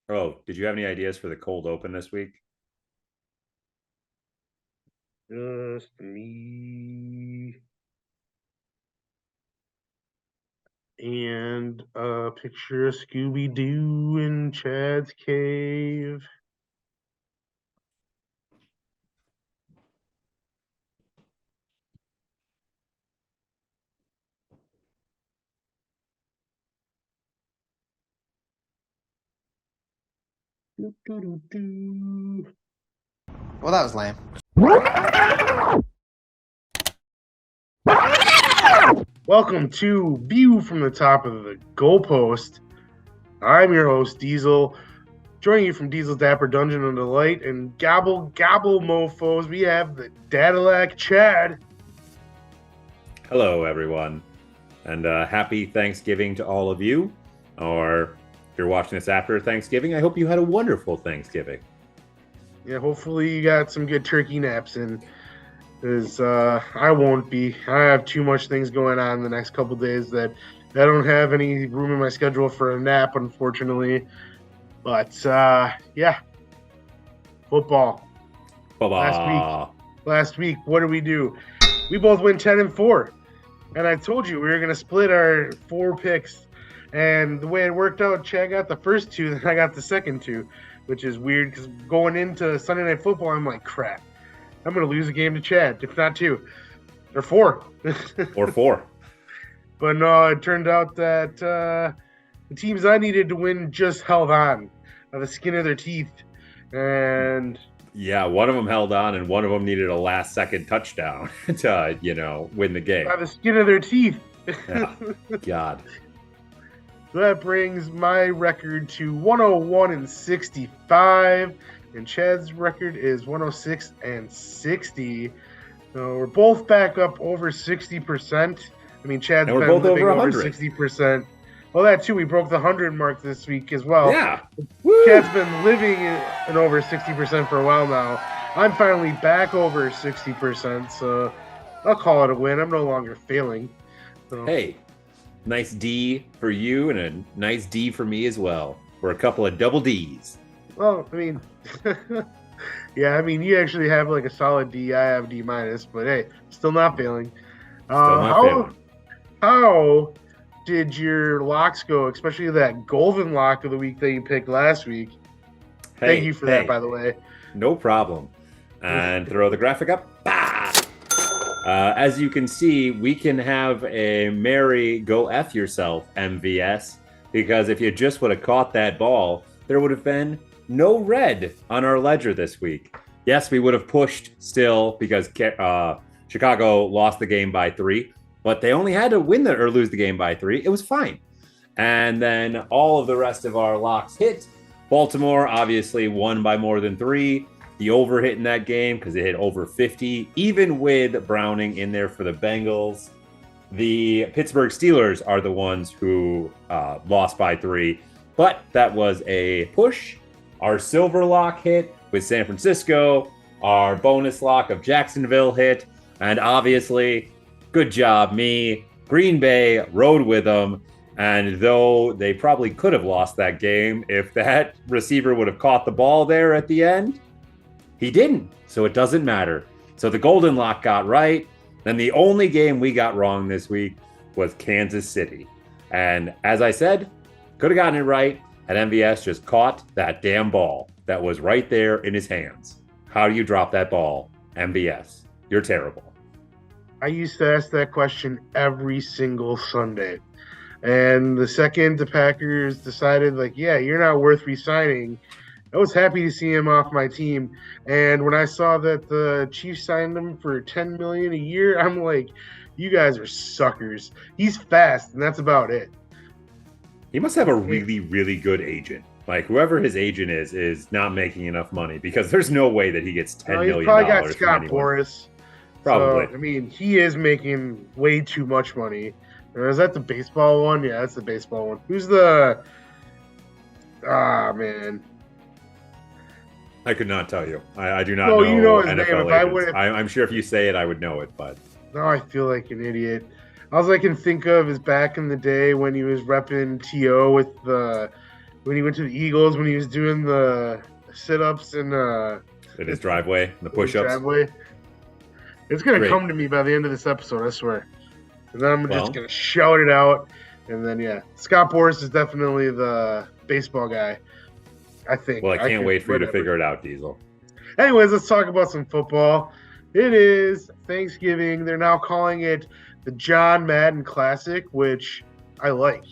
Oh, did you have any ideas for the cold open this week? Just me and a picture of Scooby Doo in Chad's cave. Doo, doo, doo, doo. Well, that was lame. Welcome to View from the Top of the Goalpost. I'm your host, Diesel. Joining you from Diesel's Dapper Dungeon and Delight and Gobble Gobble Mo Fos, we have the Dadalac Chad. Hello, everyone, and happy Thanksgiving to all of you. Or if you're watching this after Thanksgiving, I hope you had a wonderful Thanksgiving. Yeah, hopefully you got some good turkey naps in. Because I won't be. I have too much things going on the next couple days that I don't have any room in my schedule for a nap, unfortunately. But yeah, football. Last week, Bye-bye. last week, what did we do? We both went 10-4, and I told you we were gonna split our 4 picks. And the way it worked out, Chad got the first two, then I got the second two, which is weird because going into Sunday Night Football, I'm like, crap. I'm going to lose a game to Chad, if not two or four. Or 4. But no, it turned out that the teams I needed to win just held on by the skin of their teeth. And Yeah, one of them held on, and one of them needed a last-second touchdown to, win the game. by the skin of their teeth. Yeah, God. So that brings my record to 101-65. And Chad's record is 106-60. So we're both back up over 60%. I mean, Chad's And we're been both living over over 100. 60%. Well, that too. We broke the 100 mark this week as well. Yeah. Woo! Chad's been living in over 60% for a while now. I'm finally back over 60%, so I'll call it a win. I'm no longer failing. So. Hey, nice D for you and a nice D for me as well. We're a couple of double Ds. Well, I mean, yeah, I mean, you actually have like a solid D. I have D minus, but hey, still not failing. Still not failing. How did your locks go, especially that golden lock of the week that you picked last week? Thank you for that, by the way. No problem. And throw the graphic up. Bah! As you can see, we can have a merry go F yourself MVS, because if you just would have caught that ball, there would have been no red on our ledger this week. Yes, we would have pushed still because Chicago lost the game by 3, but they only had to win or lose the game by 3. It was fine. And then all of the rest of our locks hit. Baltimore obviously won by more than 3. The over hit in that game because it hit over 50, even with Browning in there for the Bengals. The Pittsburgh Steelers are the ones who lost by 3, but that was a push. Our silver lock hit with San Francisco. Our bonus lock of Jacksonville hit. And obviously, good job, me. Green Bay rode with them. And though they probably could have lost that game if that receiver would have caught the ball there at the end, he didn't. So it doesn't matter. So the golden lock got right. Then the only game we got wrong this week was Kansas City. And as I said, could have gotten it right. And MVS just caught that damn ball that was right there in his hands. How do you drop that ball, MVS? You're terrible. I used to ask that question every single Sunday. And the second the Packers decided, like, yeah, you're not worth re-signing, I was happy to see him off my team. And when I saw that the Chiefs signed him for $10 million a year, I'm like, you guys are suckers. He's fast, and that's about it. He must have a really, really good agent. Like whoever his agent is not making enough money because there's no way that he gets $10 He's million. probably got from Scott anyone. Boras. Probably. So, I mean, he is making way too much money. Or is that the baseball one? Yeah, that's the baseball one. Who's the? Ah, man. I could not tell you. I do not No, know you know his NFL name. If I agents. would've- I'm sure if you say it, I would know it. But Now I feel like an idiot. All I can think of is back in the day when he was repping TO with when he went to the Eagles, when he was doing the sit-ups and in his driveway, the his push-ups. driveway. It's gonna Great. come to me by the end of this episode, I swear. And then I'm Well. just gonna shout it out. And then Scott Boras is definitely the baseball guy, I think. Well, I can't wait for you to figure it out, Diesel. Anyways, let's talk about some football. It is Thanksgiving. They're now calling it the John Madden Classic, which I like.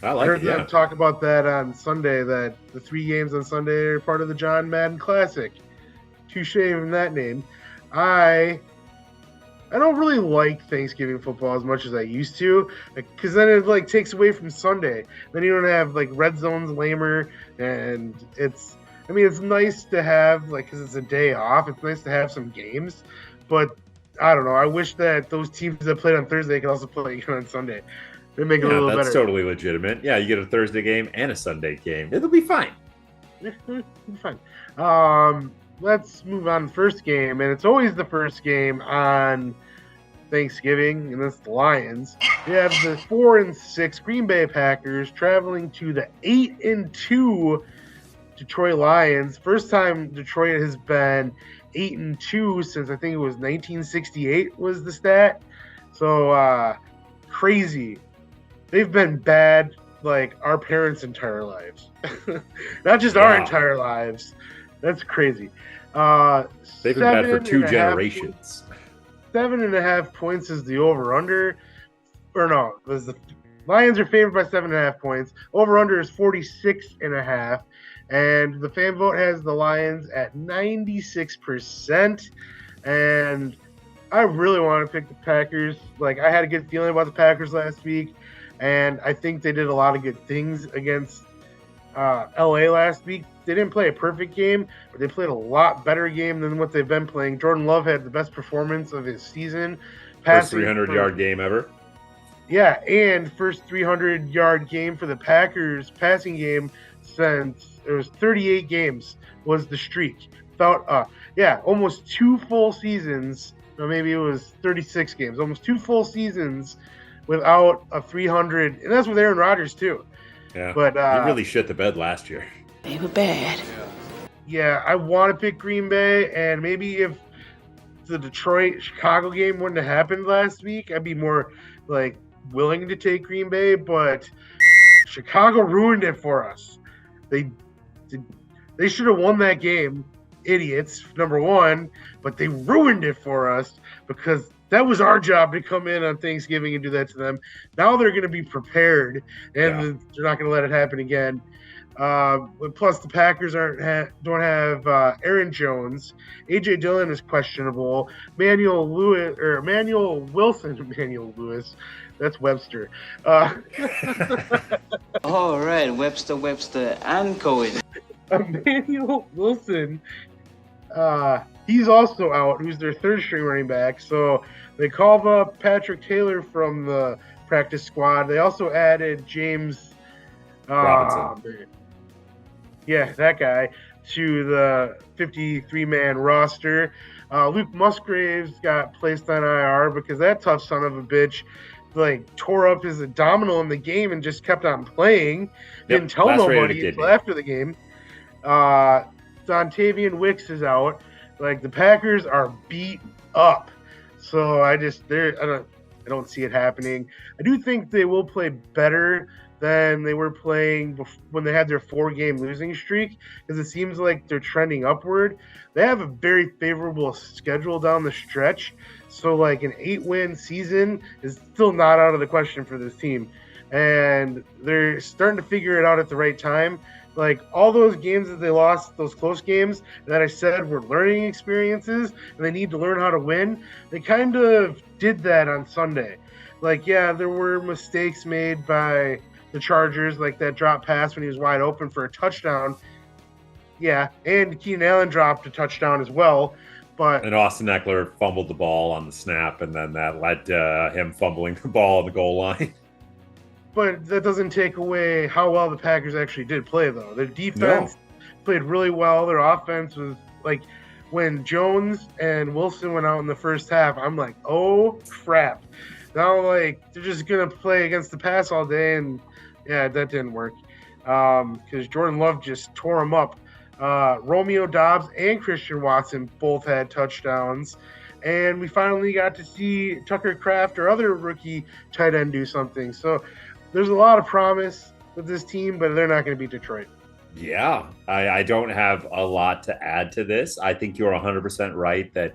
I I heard it, yeah. them talk about that on Sunday, that the 3 games on Sunday are part of the John Madden Classic. Touche in that name. I don't really like Thanksgiving football as much as I used to, because then it takes away from Sunday. Then you don't have red zone's lamer, and it's nice to have because it's a day off. It's nice to have some games, but I don't know. I wish that those teams that played on Thursday could also play on Sunday. They make it a little better. That's totally legitimate. Yeah, you get a Thursday game and a Sunday game. It'll be fine. It'll be fine. Let's move on to the first game, and it's always the first game on Thanksgiving, and that's the Lions. We have the 4-6 Green Bay Packers traveling to the 8-2 Detroit Lions. First time Detroit has been 8-2 since I think it was 1968 was the stat. So crazy. They've been bad our parents' entire lives, not just our entire lives. That's crazy. They've been bad for 2 generations. 7.5 points is the over-under. Or no, the Lions are favored by 7.5 points. Over-under is 46.5. And the fan vote has the Lions at 96%. And I really want to pick the Packers. I had a good feeling about the Packers last week. And I think they did a lot of good things against LA last week. They didn't play a perfect game, but they played a lot better game than what they've been playing. Jordan Love had the best performance of his season. First 300-yard game ever. Yeah, and first 300-yard game for the Packers passing game since it was 38 games was the streak. Without, almost 2 full seasons, or maybe it was 36 games, almost 2 full seasons without a 300, and that's with Aaron Rodgers too. Yeah, but he really shit the bed last year. They were bad. Yeah, I want to pick Green Bay, and maybe if the Detroit-Chicago game wouldn't have happened last week, I'd be more willing to take Green Bay, but Chicago ruined it for us. They should have won that game, idiots, number one, but they ruined it for us because that was our job to come in on Thanksgiving and do that to them. Now they're going to be prepared, and they're not going to let it happen again. Plus, the Packers don't have Aaron Jones. A.J. Dillon is questionable. Emmanuel Lewis. That's Webster. All right, Webster, and Cohen. Emmanuel Wilson, he's also out, who's their third-string running back. So they called up Patrick Taylor from the practice squad. They also added James Robinson. Yeah, that guy, to the 53-man roster. Luke Musgraves got placed on IR because that tough son of a bitch tore up his abdominal in the game and just kept on playing. Didn't tell nobody until after the game. Dontavian Wicks is out. The Packers are beat up. So I don't see it happening. I do think they will play better than they were playing when they had their 4-game losing streak, because it seems like they're trending upward. They have a very favorable schedule down the stretch, so an 8-win season is still not out of the question for this team, and they're starting to figure it out at the right time. All those games that they lost, those close games that I said were learning experiences and they need to learn how to win, they kind of did that on Sunday. There were mistakes made by the Chargers, that drop pass when he was wide open for a touchdown. Yeah, and Keenan Allen dropped a touchdown as well. And Austin Eckler fumbled the ball on the snap, and then that led to him fumbling the ball on the goal line. But that doesn't take away how well the Packers actually did play, though. Their defense played really well. Their offense was when Jones and Wilson went out in the first half, I'm like, oh, crap. Now, they're just going to play against the pass all day, and, yeah, that didn't work. because Jordan Love just tore him up. Romeo Dobbs and Christian Watson both had touchdowns. And we finally got to see Tucker Kraft or other rookie tight end do something. So there's a lot of promise with this team, but they're not going to beat Detroit. Yeah, I don't have a lot to add to this. I think you're 100% right that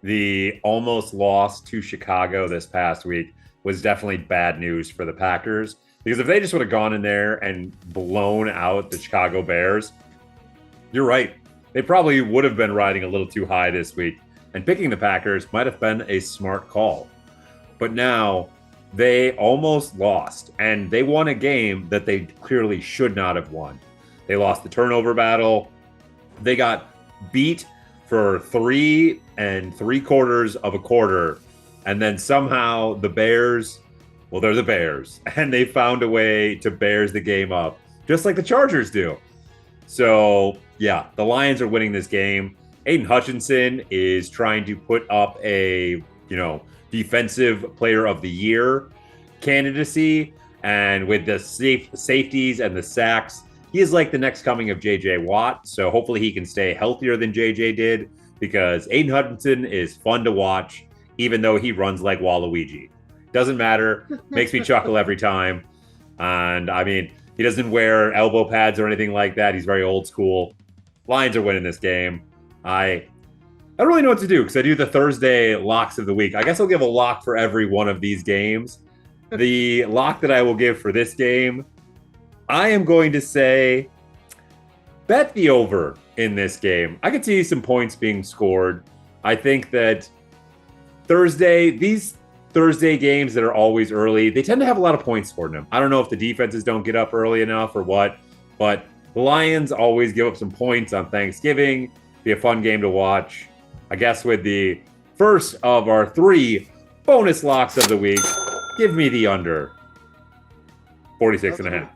the almost loss to Chicago this past week was definitely bad news for the Packers. Because if they just would have gone in there and blown out the Chicago Bears, you're right. They probably would have been riding a little too high this week. And picking the Packers might have been a smart call. But now they almost lost. And they won a game that they clearly should not have won. They lost the turnover battle. They got beat for 3 3/4 of a quarter. And then somehow the Bears, well, they're the Bears. And they found a way to Bears the game up, just like the Chargers do. So, yeah, the Lions are winning this game. Aiden Hutchinson is trying to put up a, defensive player of the year candidacy. And with the safeties and the sacks, he is like the next coming of J.J. Watt. So hopefully he can stay healthier than J.J. did, because Aiden Hutchinson is fun to watch, even though he runs like Waluigi. Doesn't matter. Makes me chuckle every time. And, I mean, he doesn't wear elbow pads or anything like that. He's very old school. Lions are winning this game. I don't really know what to do because I do the Thursday locks of the week. I guess I'll give a lock for every one of these games. The lock that I will give for this game, I am going to say bet the over in this game. I could see some points being scored. I think that these Thursday games that are always early, they tend to have a lot of points scored in them. I don't know if the defenses don't get up early enough or what, but the Lions always give up some points on Thanksgiving. Be a fun game to watch. I guess with the first of our 3 bonus locks of the week, give me the under 46.5.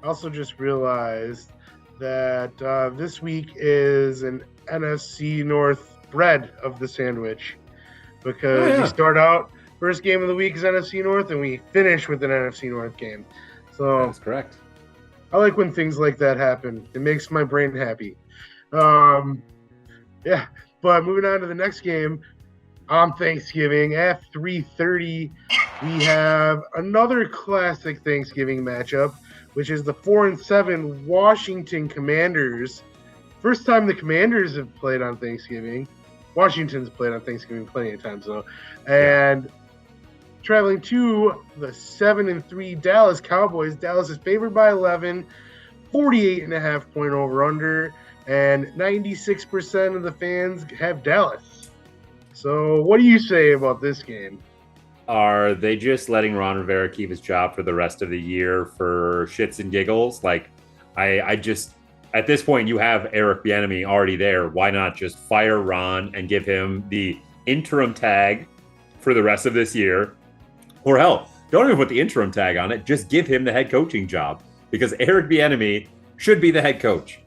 I also just realized that this week is an NFC North bread of the sandwich, because we start out, first game of the week is NFC North, and we finish with an NFC North game. So that's correct. I like when things like that happen. It makes my brain happy. Yeah, but moving on to the next game on Thanksgiving at 3:30, we have another classic Thanksgiving matchup, which is the 4-7 Washington Commanders. First time the Commanders have played on Thanksgiving. Washington's played on Thanksgiving plenty of times, though. And traveling to the 7-3 Dallas Cowboys. Dallas is favored by 11, 48.5 point over-under, and 96% of the fans have Dallas. So what do you say about this game? Are they just letting Ron Rivera keep his job for the rest of the year for shits and giggles? Like, I just, at this point, you have Eric Bieniemy already there. Why not just fire Ron and give him the interim tag for the rest of this year? Or hell, don't even put the interim tag on it. Just give him the head coaching job, because Eric Bieniemy should be the head coach.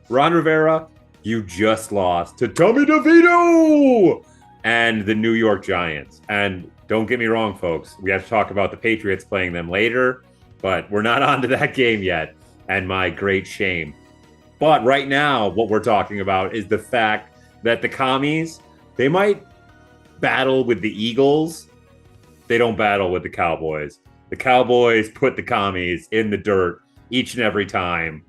Ron Rivera, you just lost to Tommy DeVito and the New York Giants. And don't get me wrong, folks. We have to talk about the Patriots playing them later, but we're not on to that game yet, and my great shame. But right now, what we're talking about is the fact that the commies, they might battle with the Eagles. They don't battle with the Cowboys. The Cowboys put the commies in the dirt each and every time.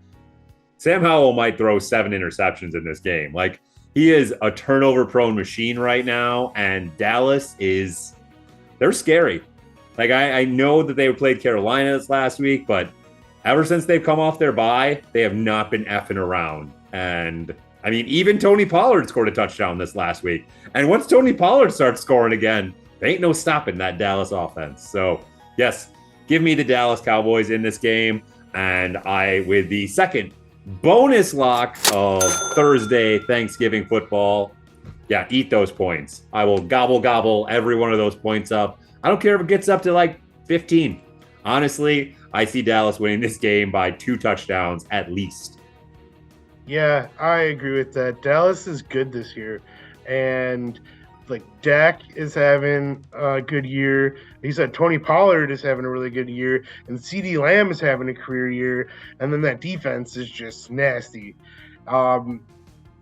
Sam Howell might throw 7 interceptions in this game. Like, he is a turnover-prone machine right now, and Dallas is... they're scary. Like, I know that they played Carolina this last week, but ever since they've come off their bye, they have not been effing around. And, I mean, even Tony Pollard scored a touchdown this last week. And once Tony Pollard starts scoring again, there ain't no stopping that Dallas offense. So, yes, give me the Dallas Cowboys in this game. And with the second bonus lock of Thursday Thanksgiving football, yeah, eat those points. I will gobble every one of those points up. I don't care if it gets up to like 15. Honestly, I see Dallas winning this game by 2 touchdowns at least. Yeah, I agree with that. Dallas is good this year. And like Dak is having a good year. He said Tony Pollard is having a really good year, and CeeDee Lamb is having a career year. And then that defense is just nasty.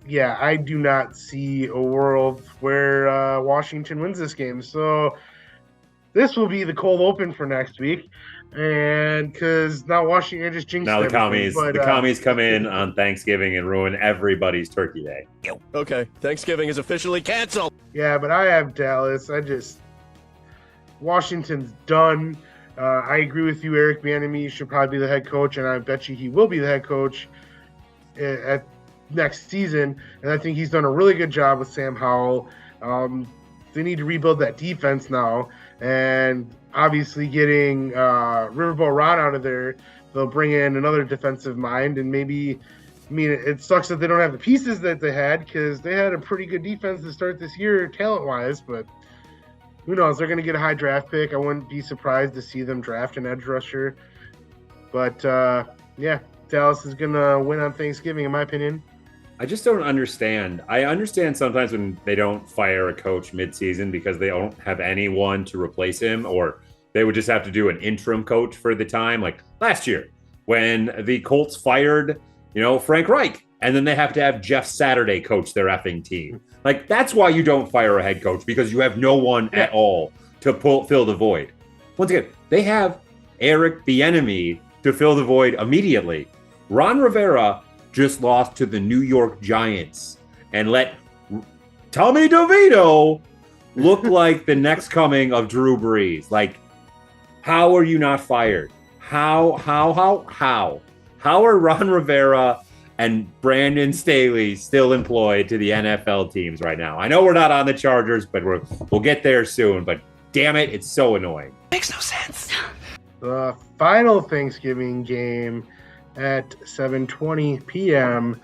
Yeah, I do not see a world where Washington wins this game. So this will be the cold open for next week, and because now Washington just jinxed Now the everything, commies come in on Thanksgiving and ruin everybody's turkey day. Okay, Thanksgiving is officially canceled. Yeah, but I have Dallas. Washington's done. I agree with you, Eric Bieniemy should probably be the head coach, and I bet you he will be the head coach at next season. And I think he's done a really good job with Sam Howell. They need to rebuild that defense now, and obviously getting Riverboat Ron out of there, they'll bring in another defensive mind, and maybe. I mean, it sucks that they don't have the pieces that they had because they had a pretty good defense to start this year, talent-wise. But who knows? They're going to get a high draft pick. I wouldn't be surprised to see them draft an edge rusher. But yeah, Dallas is going to win on Thanksgiving, in my opinion. I just don't understand. I understand sometimes when they don't fire a coach midseason because they don't have anyone to replace him, or they would just have to do an interim coach for the time. Like last year when the Colts fired Frank Reich, and then they have to have Jeff Saturday coach their effing team. Like, that's why you don't fire a head coach, because you have no one at all to fill the void. Once again, they have Eric Bieniemy to fill the void immediately. Ron Rivera just lost to the New York Giants and let Tommy DeVito look like the next coming of Drew Brees. Like, how are you not fired? How are Ron Rivera and Brandon Staley still employed to the NFL teams right now? I know we're not on the Chargers, but we'll get there soon. But damn it, it's so annoying. Makes no sense. The final Thanksgiving game at 7:20 p.m.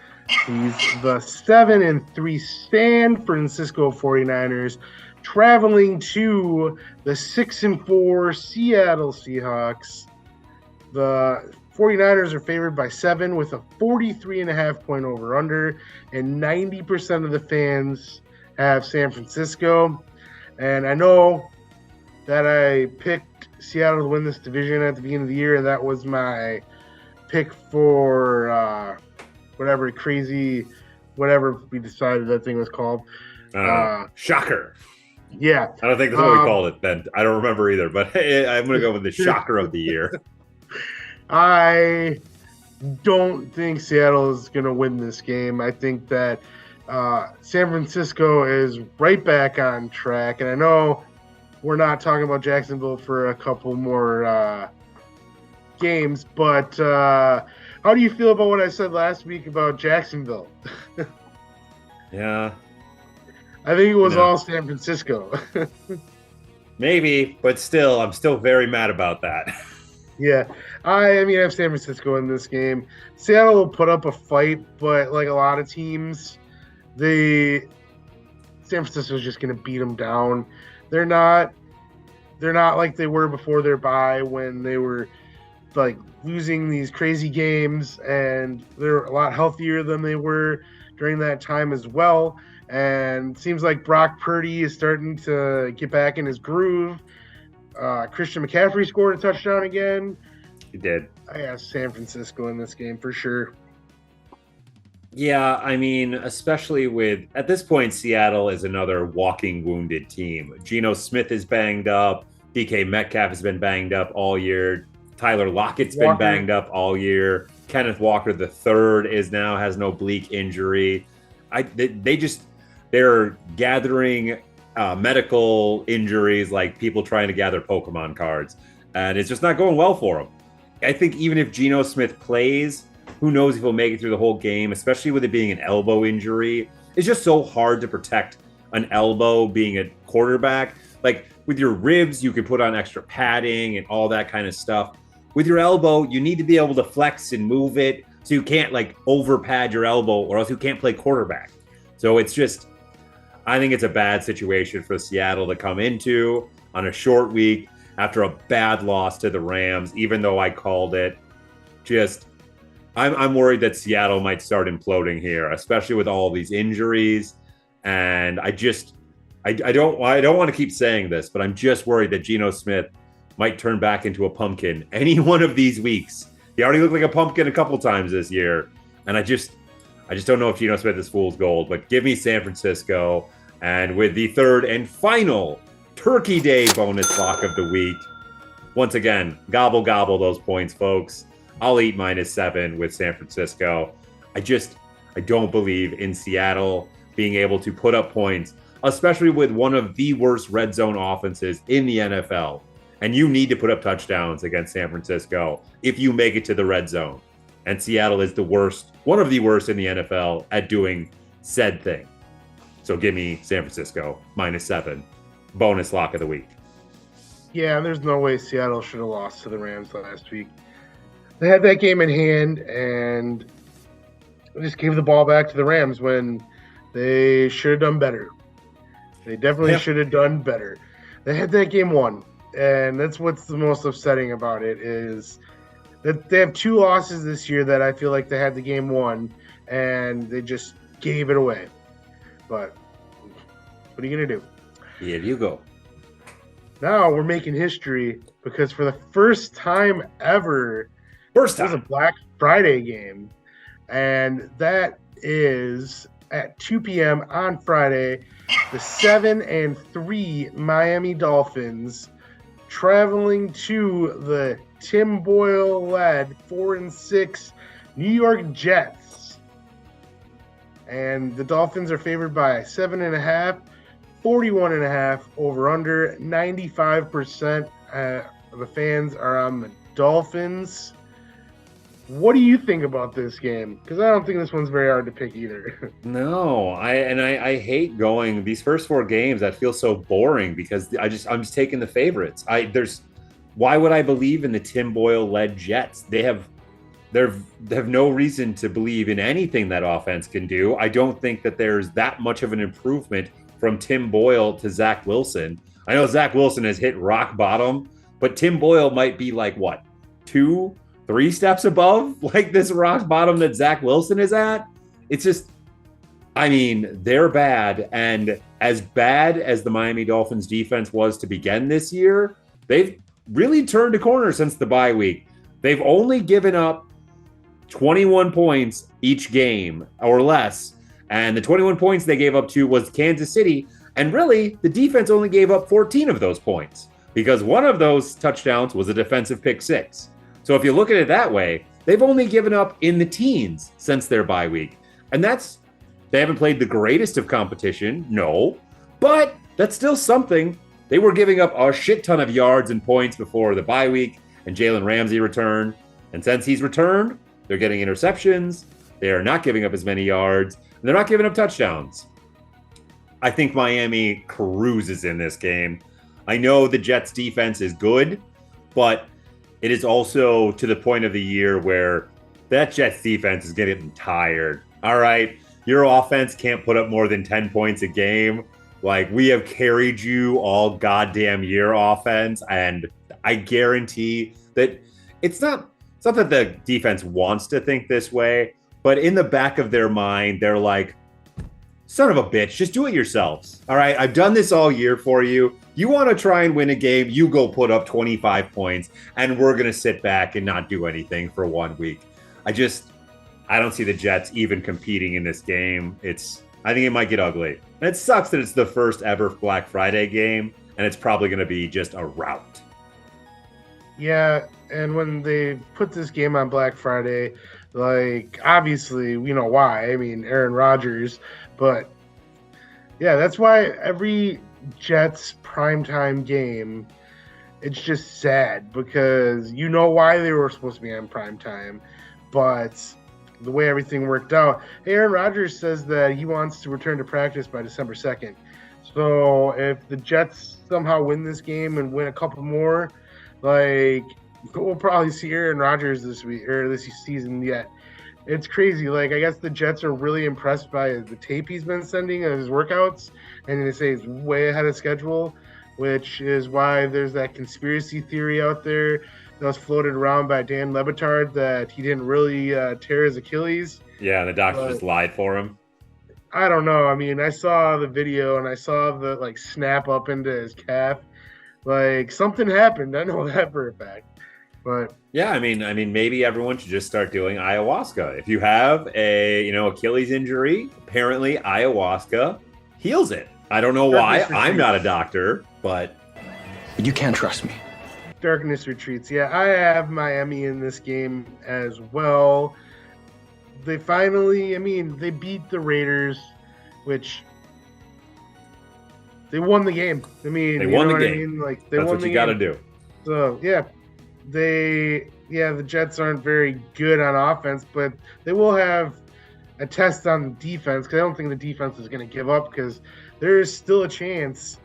is the 7-3 San Francisco 49ers traveling to the 6-4 Seattle Seahawks. The 49ers are favored by 7 with a 43.5 point over under, and 90% of the fans have San Francisco. And I know that I picked Seattle to win this division at the beginning of the year, and that was my pick for whatever we decided that thing was called. Shocker. Yeah. I don't think that's what we called it then. I don't remember either, but I'm going to go with the shocker of the year. I don't think Seattle is going to win this game. I think that San Francisco is right back on track. And I know we're not talking about Jacksonville for a couple more games, but how do you feel about what I said last week about Jacksonville? Yeah. I think it was all San Francisco. Maybe, but still, I'm still very mad about that. Yeah, I mean, I have San Francisco in this game. Seattle will put up a fight, but like a lot of teams, San Francisco is just going to beat them down. They're not like they were before their bye when they were like losing these crazy games, and they're a lot healthier than they were during that time as well. And it seems like Brock Purdy is starting to get back in his groove. Christian McCaffrey scored a touchdown again. He did. I have San Francisco in this game for sure. Yeah, I mean, especially at this point, Seattle is another walking wounded team. Geno Smith is banged up. DK Metcalf has been banged up all year. Tyler Lockett's been banged up all year. Kenneth Walker III has no oblique injury. They're gathering medical injuries like people trying to gather Pokemon cards, and it's just not going well for them. I think even if Geno Smith plays, who knows if he'll make it through the whole game, especially with it being an elbow injury. It's just so hard to protect an elbow being a quarterback. Like with your ribs, you can put on extra padding and all that kind of stuff. With your elbow, you need to be able to flex and move it so you can't like over pad your elbow, or else you can't play quarterback. So it's just, I think it's a bad situation for Seattle to come into on a short week after a bad loss to the Rams, even though I called it. I'm worried that Seattle might start imploding here, especially with all these injuries. And I don't want to keep saying this, but I'm just worried that Geno Smith might turn back into a pumpkin any one of these weeks. He already looked like a pumpkin a couple times this year, and I just don't know if Geno Smith is fool's gold. But give me San Francisco, and with the third and final Turkey Day bonus lock of the week, once again, gobble gobble those points, folks. I'll eat -7 with San Francisco. I don't believe in Seattle being able to put up points, especially with one of the worst red zone offenses in the NFL. And you need to put up touchdowns against San Francisco if you make it to the red zone. And Seattle is the worst, one of the worst in the NFL at doing said thing. So give me San Francisco -7, bonus lock of the week. Yeah, there's no way Seattle should have lost to the Rams last week. They had that game in hand and just gave the ball back to the Rams when they should have done better. They definitely should have done better. They had that game won, and that's what's the most upsetting about it is that they have 2 losses this year that I feel like they had the game won, and they just gave it away. But what are you going to do? Here you go. Now we're making history because for the first time ever, First there's a time. Black Friday game, and that is at 2 p.m. on Friday. The 7-3 Miami Dolphins traveling to the Tim Boyle-led 4-6 New York Jets, and the Dolphins are favored by 7.5. 41.5 over under. 95% of the fans are on the Dolphins. What do you think about this game? Because I don't think this one's very hard to pick either. No, I hate going these first 4 games that feel so boring because I'm just taking the favorites. Why would I believe in the Tim Boyle led Jets? They have no reason to believe in anything that offense can do. I don't think that there's that much of an improvement from Tim Boyle to Zach Wilson. I know Zach Wilson has hit rock bottom, but Tim Boyle might be like, what, 2-3 steps above like this rock bottom that Zach Wilson is at? It's just, I mean, they're bad. And as bad as the Miami Dolphins defense was to begin this year, they've really turned a corner since the bye week. They've only given up 21 points each game or less. And the 21 points they gave up to was Kansas City. And really, the defense only gave up 14 of those points because one of those touchdowns was a defensive pick 6. So if you look at it that way, they've only given up in the teens since their bye week. And they haven't played the greatest of competition, no, but that's still something. They were giving up a shit ton of yards and points before the bye week and Jalen Ramsey returned. And since he's returned, they're getting interceptions. They are not giving up as many yards. And they're not giving up touchdowns. I think Miami cruises in this game. I know the Jets defense is good, but it is also to the point of the year where that Jets defense is getting tired. All right, your offense can't put up more than 10 points a game. Like, we have carried you all goddamn year, offense, and I guarantee that it's not that the defense wants to think this way, but in the back of their mind, they're like, son of a bitch, just do it yourselves. All right, I've done this all year for you. You want to try and win a game, you go put up 25 points, and we're going to sit back and not do anything for 1 week. I don't see the Jets even competing in this game. I think it might get ugly. And it sucks that it's the first ever Black Friday game, and it's probably going to be just a rout. Yeah, and when they put this game on Black Friday, like, obviously, we know why. I mean, Aaron Rodgers. But, yeah, that's why every Jets primetime game, it's just sad because you know why they were supposed to be on primetime. But the way everything worked out, Aaron Rodgers says that he wants to return to practice by December 2nd. So if the Jets somehow win this game and win a couple more, like, we'll probably see Aaron Rodgers this week or this season yet. It's crazy. Like, I guess the Jets are really impressed by the tape he's been sending of his workouts, and they say he's way ahead of schedule, which is why there's that conspiracy theory out there that was floated around by Dan Le Batard that he didn't really tear his Achilles. Yeah, and the doctor just lied for him. I don't know. I mean, I saw the video and I saw the like snap up into his calf. Like something happened. I know that for a fact. But Yeah, I mean, maybe everyone should just start doing ayahuasca. If you have a, Achilles injury, apparently ayahuasca heals it. I don't know why. Darkness I'm not a retreats. doctor, but But you can't trust me. darkness retreats. Yeah, I have Miami in this game as well. They finally, I mean, they beat the Raiders, which they won the game. I mean, they you won know the what I game. mean? Like they That's won what the you got to game. do. So yeah, the Jets aren't very good on offense, but they will have a test on defense because I don't think the defense is going to give up because there is still a chance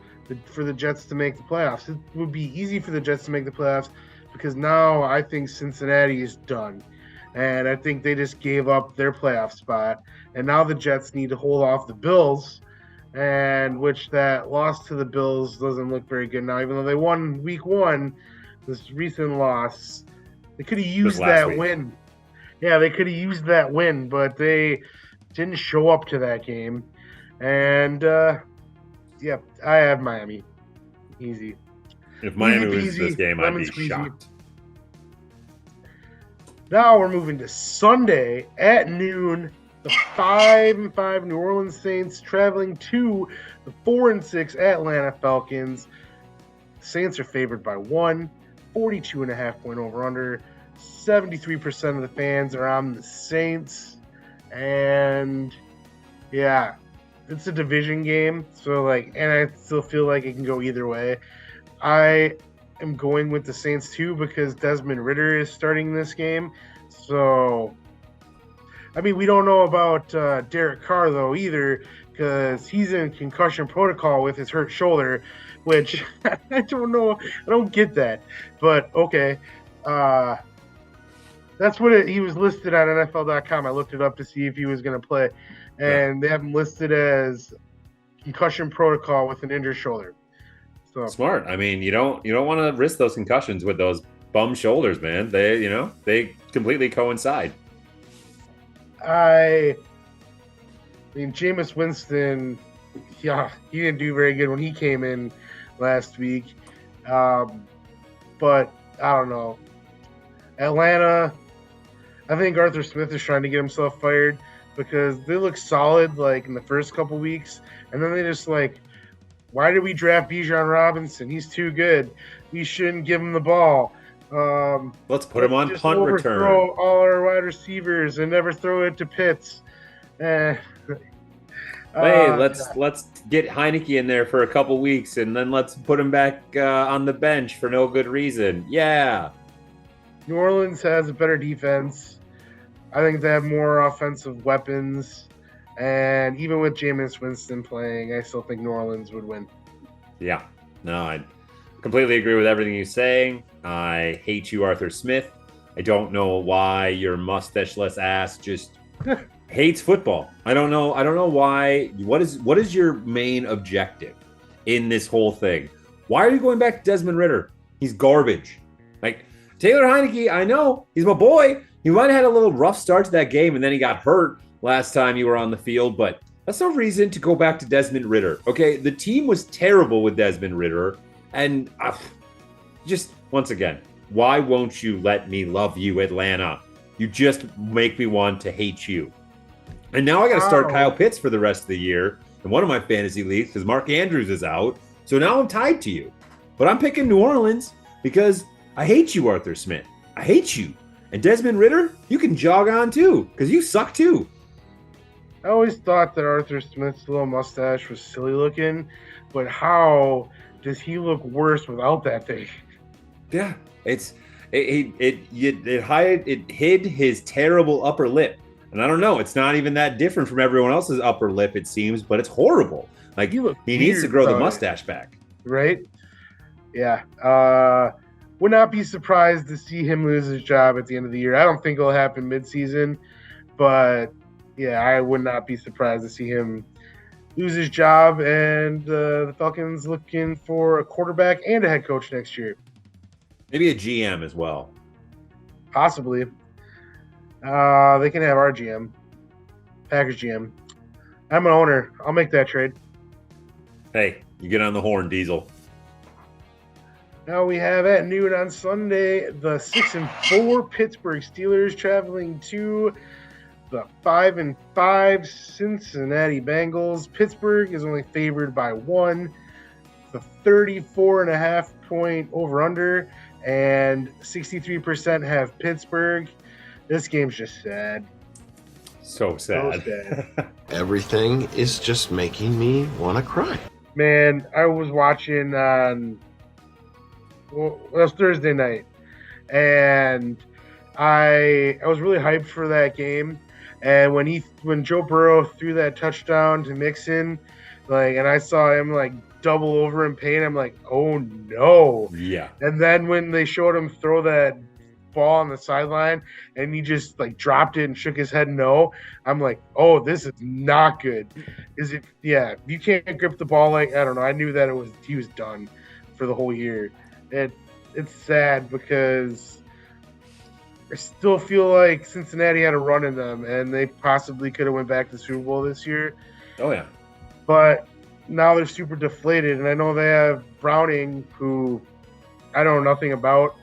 for the Jets to make the playoffs. It would be easy for the Jets to make the playoffs because now I think Cincinnati is done. And I think they just gave up their playoff spot. And now the Jets need to hold off the Bills, and which that loss to the Bills doesn't look very good now, even though they won week one, this recent loss. They could have used last that week. win. Yeah, they could have used that win, but they didn't show up to that game. And yeah, I have Miami. Easy. If Miami Easy loses this peasy, game, I'd lemon be squeezy. shocked. Now we're moving to Sunday at noon. The 5-5 New Orleans Saints traveling to the 4-6 Atlanta Falcons. Saints are favored by 42.5 point over under. 73% of the fans are on the Saints. And yeah, it's a division game. So and I still feel like it can go either way. I am going with the Saints too because Desmond Ridder is starting this game. So, I mean, we don't know about Derek Carr though either because he's in concussion protocol with his hurt shoulder, which I don't know. I don't get that, but okay. That's what he was listed on NFL.com. I looked it up to see if he was going to play, and they have him listed as concussion protocol with an injured shoulder. So Smart. I mean, you don't want to risk those concussions with those bum shoulders, man. They completely coincide. I mean, Jameis Winston, yeah, he didn't do very good when he came in last week. But I don't know. Atlanta, I think Arthur Smith is trying to get himself fired because they look solid in the first couple weeks, and then they just why did we draft Bijan Robinson? He's too good. We shouldn't give him the ball. Let's put him on just punt overthrow return. all our wide receivers and never throw it to Pitts. Hey, Yeah. let's get Heineke in there for a couple weeks, and then let's put him back on the bench for no good reason. Yeah. New Orleans has a better defense. I think they have more offensive weapons. And even with Jameis Winston playing, I still think New Orleans would win. Yeah. No, I completely agree with everything you're saying. I hate you, Arthur Smith. I don't know why your mustache-less ass just hates football. I don't know why. What is your main objective in this whole thing? Why are you going back to Desmond Ridder? He's garbage. Taylor Heineke, I know, he's my boy. He might have had a little rough start to that game, and then he got hurt last time you were on the field, but that's no reason to go back to Desmond Ridder. Okay, the team was terrible with Desmond Ridder, and just, once again, why won't you let me love you, Atlanta? You just make me want to hate you. And now I got to start Kyle Pitts for the rest of the year in one of my fantasy leagues because Mark Andrews is out, so now I'm tied to you. But I'm picking New Orleans because I hate you, Arthur Smith. I hate you. And Desmond Ridder, you can jog on too, because you suck too. I always thought that Arthur Smith's little mustache was silly looking, but how does he look worse without that thing? Yeah, it hid his terrible upper lip. And I don't know, it's not even that different from everyone else's upper lip, it seems, but it's horrible. He needs to grow the mustache back. Right? Yeah. Would not be surprised to see him lose his job at the end of the year. I don't think it'll happen midseason, but yeah, I would not be surprised to see him lose his job and the Falcons looking for a quarterback and a head coach next year. Maybe a GM as well. Possibly. They can have our GM, Packers GM. I'm an owner. I'll make that trade. Hey, you get on the horn, Diesel. Now we have at noon on Sunday the 6-4 Pittsburgh Steelers traveling to the 5-5 Cincinnati Bengals. Pittsburgh is only favored by 1. The 34.5 point over under, and 63% have Pittsburgh. This game's just sad. So sad. Everything is just making me want to cry. Man, I was watching on it was Thursday night, and I was really hyped for that game. And when Joe Burrow threw that touchdown to Mixon, and I saw him double over in pain, I'm like, oh no. Yeah. And then when they showed him throw that ball on the sideline and he just dropped it and shook his head no, I'm like, oh, this is not good. You can't grip the ball I don't know. I knew that he was done for the whole year. It's sad because I still feel like Cincinnati had a run in them and they possibly could have went back to the Super Bowl this year. Oh yeah. But now they're super deflated, and I know they have Browning, who I don't know nothing about,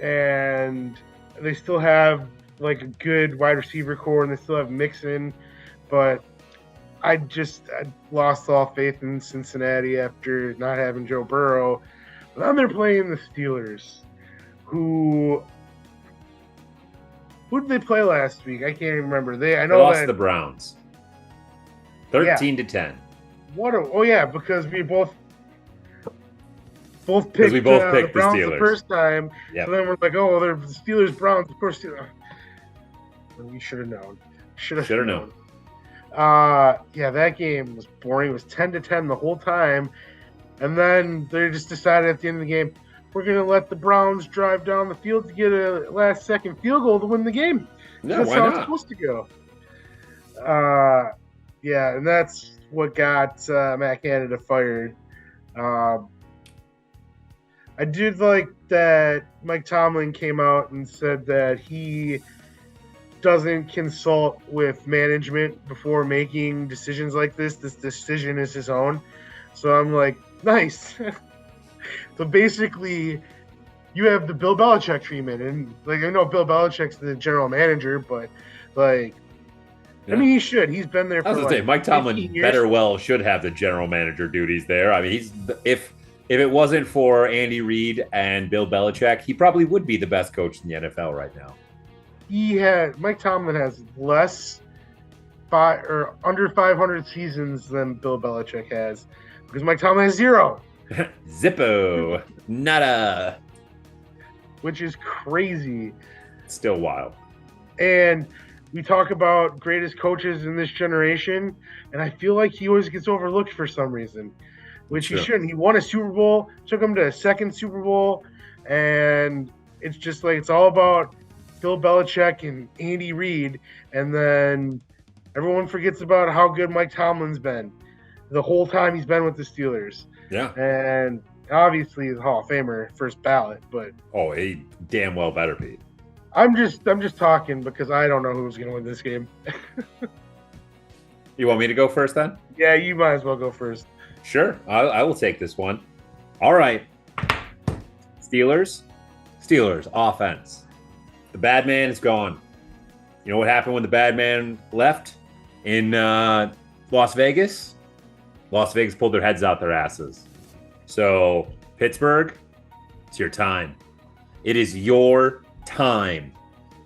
and they still have a good wide receiver core, and they still have Mixon, but I lost all faith in Cincinnati after not having Joe Burrow. Now they're playing the Steelers, who did they play last week? I can't even remember. They lost the Browns 13-10. Because we both picked picked the Browns the Steelers the first time. Yep. So then we're like, oh, they're the Steelers, Browns. Of course, we should have known. Should have known. That game was boring. It was 10-10 the whole time, and then they just decided at the end of the game, we're going to let the Browns drive down the field to get a last-second field goal to win the game. Yeah, that's why how not? it's supposed to go. And that's what got Matt Canada fired. I did like that Mike Tomlin came out and said that he doesn't consult with management before making decisions like this. This decision is his own. So I'm like, nice. So basically, you have the Bill Belichick treatment. And I know Bill Belichick's the general manager, but I mean, he should. He's been there for I was gonna say, Mike Tomlin 15 years. better well should have the general manager duties there. I mean, if it wasn't for Andy Reid and Bill Belichick, he probably would be the best coach in the NFL right now. Mike Tomlin has under 500 seasons than Bill Belichick has, because Mike Tomlin has 0. Zippo. Nada. Which is crazy. Still wild. And we talk about greatest coaches in this generation, and I feel like he always gets overlooked for some reason, which he shouldn't. He won a Super Bowl, took him to a second Super Bowl, and it's just it's all about Bill Belichick and Andy Reid, and then everyone forgets about how good Mike Tomlin's been the whole time he's been with the Steelers. Yeah. And obviously he's a Hall of Famer, first ballot, but he damn well better be. I'm just talking because I don't know who's going to win this game. You want me to go first then? Yeah, you might as well go first. Sure. I will take this one. All right. Steelers offense. The bad man is gone. You know what happened when the bad man left in Las Vegas? Las Vegas pulled their heads out their asses. So, Pittsburgh, it's your time. It is your time.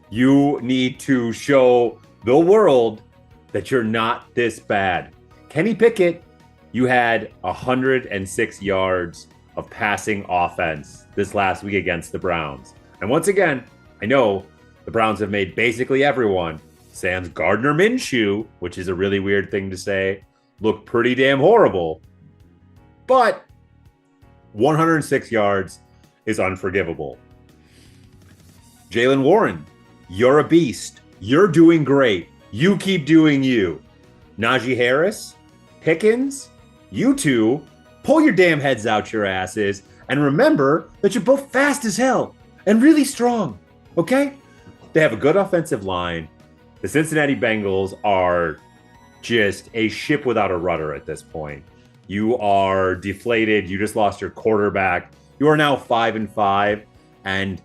You need to show the world that you're not this bad. Kenny Pickett, you had 106 yards of passing offense this last week against the Browns. And once again, I know the Browns have made basically everyone, sans Gardner Minshew, which is a really weird thing to say, look pretty damn horrible. But 106 yards is unforgivable. Jaylen Warren, you're a beast. You're doing great. You keep doing you. Najee Harris, Pickens, you two, pull your damn heads out your asses and remember that you're both fast as hell and really strong, okay? They have a good offensive line. The Cincinnati Bengals are just a ship without a rudder at this point. You are deflated. You just lost your quarterback. You are now 5-5, and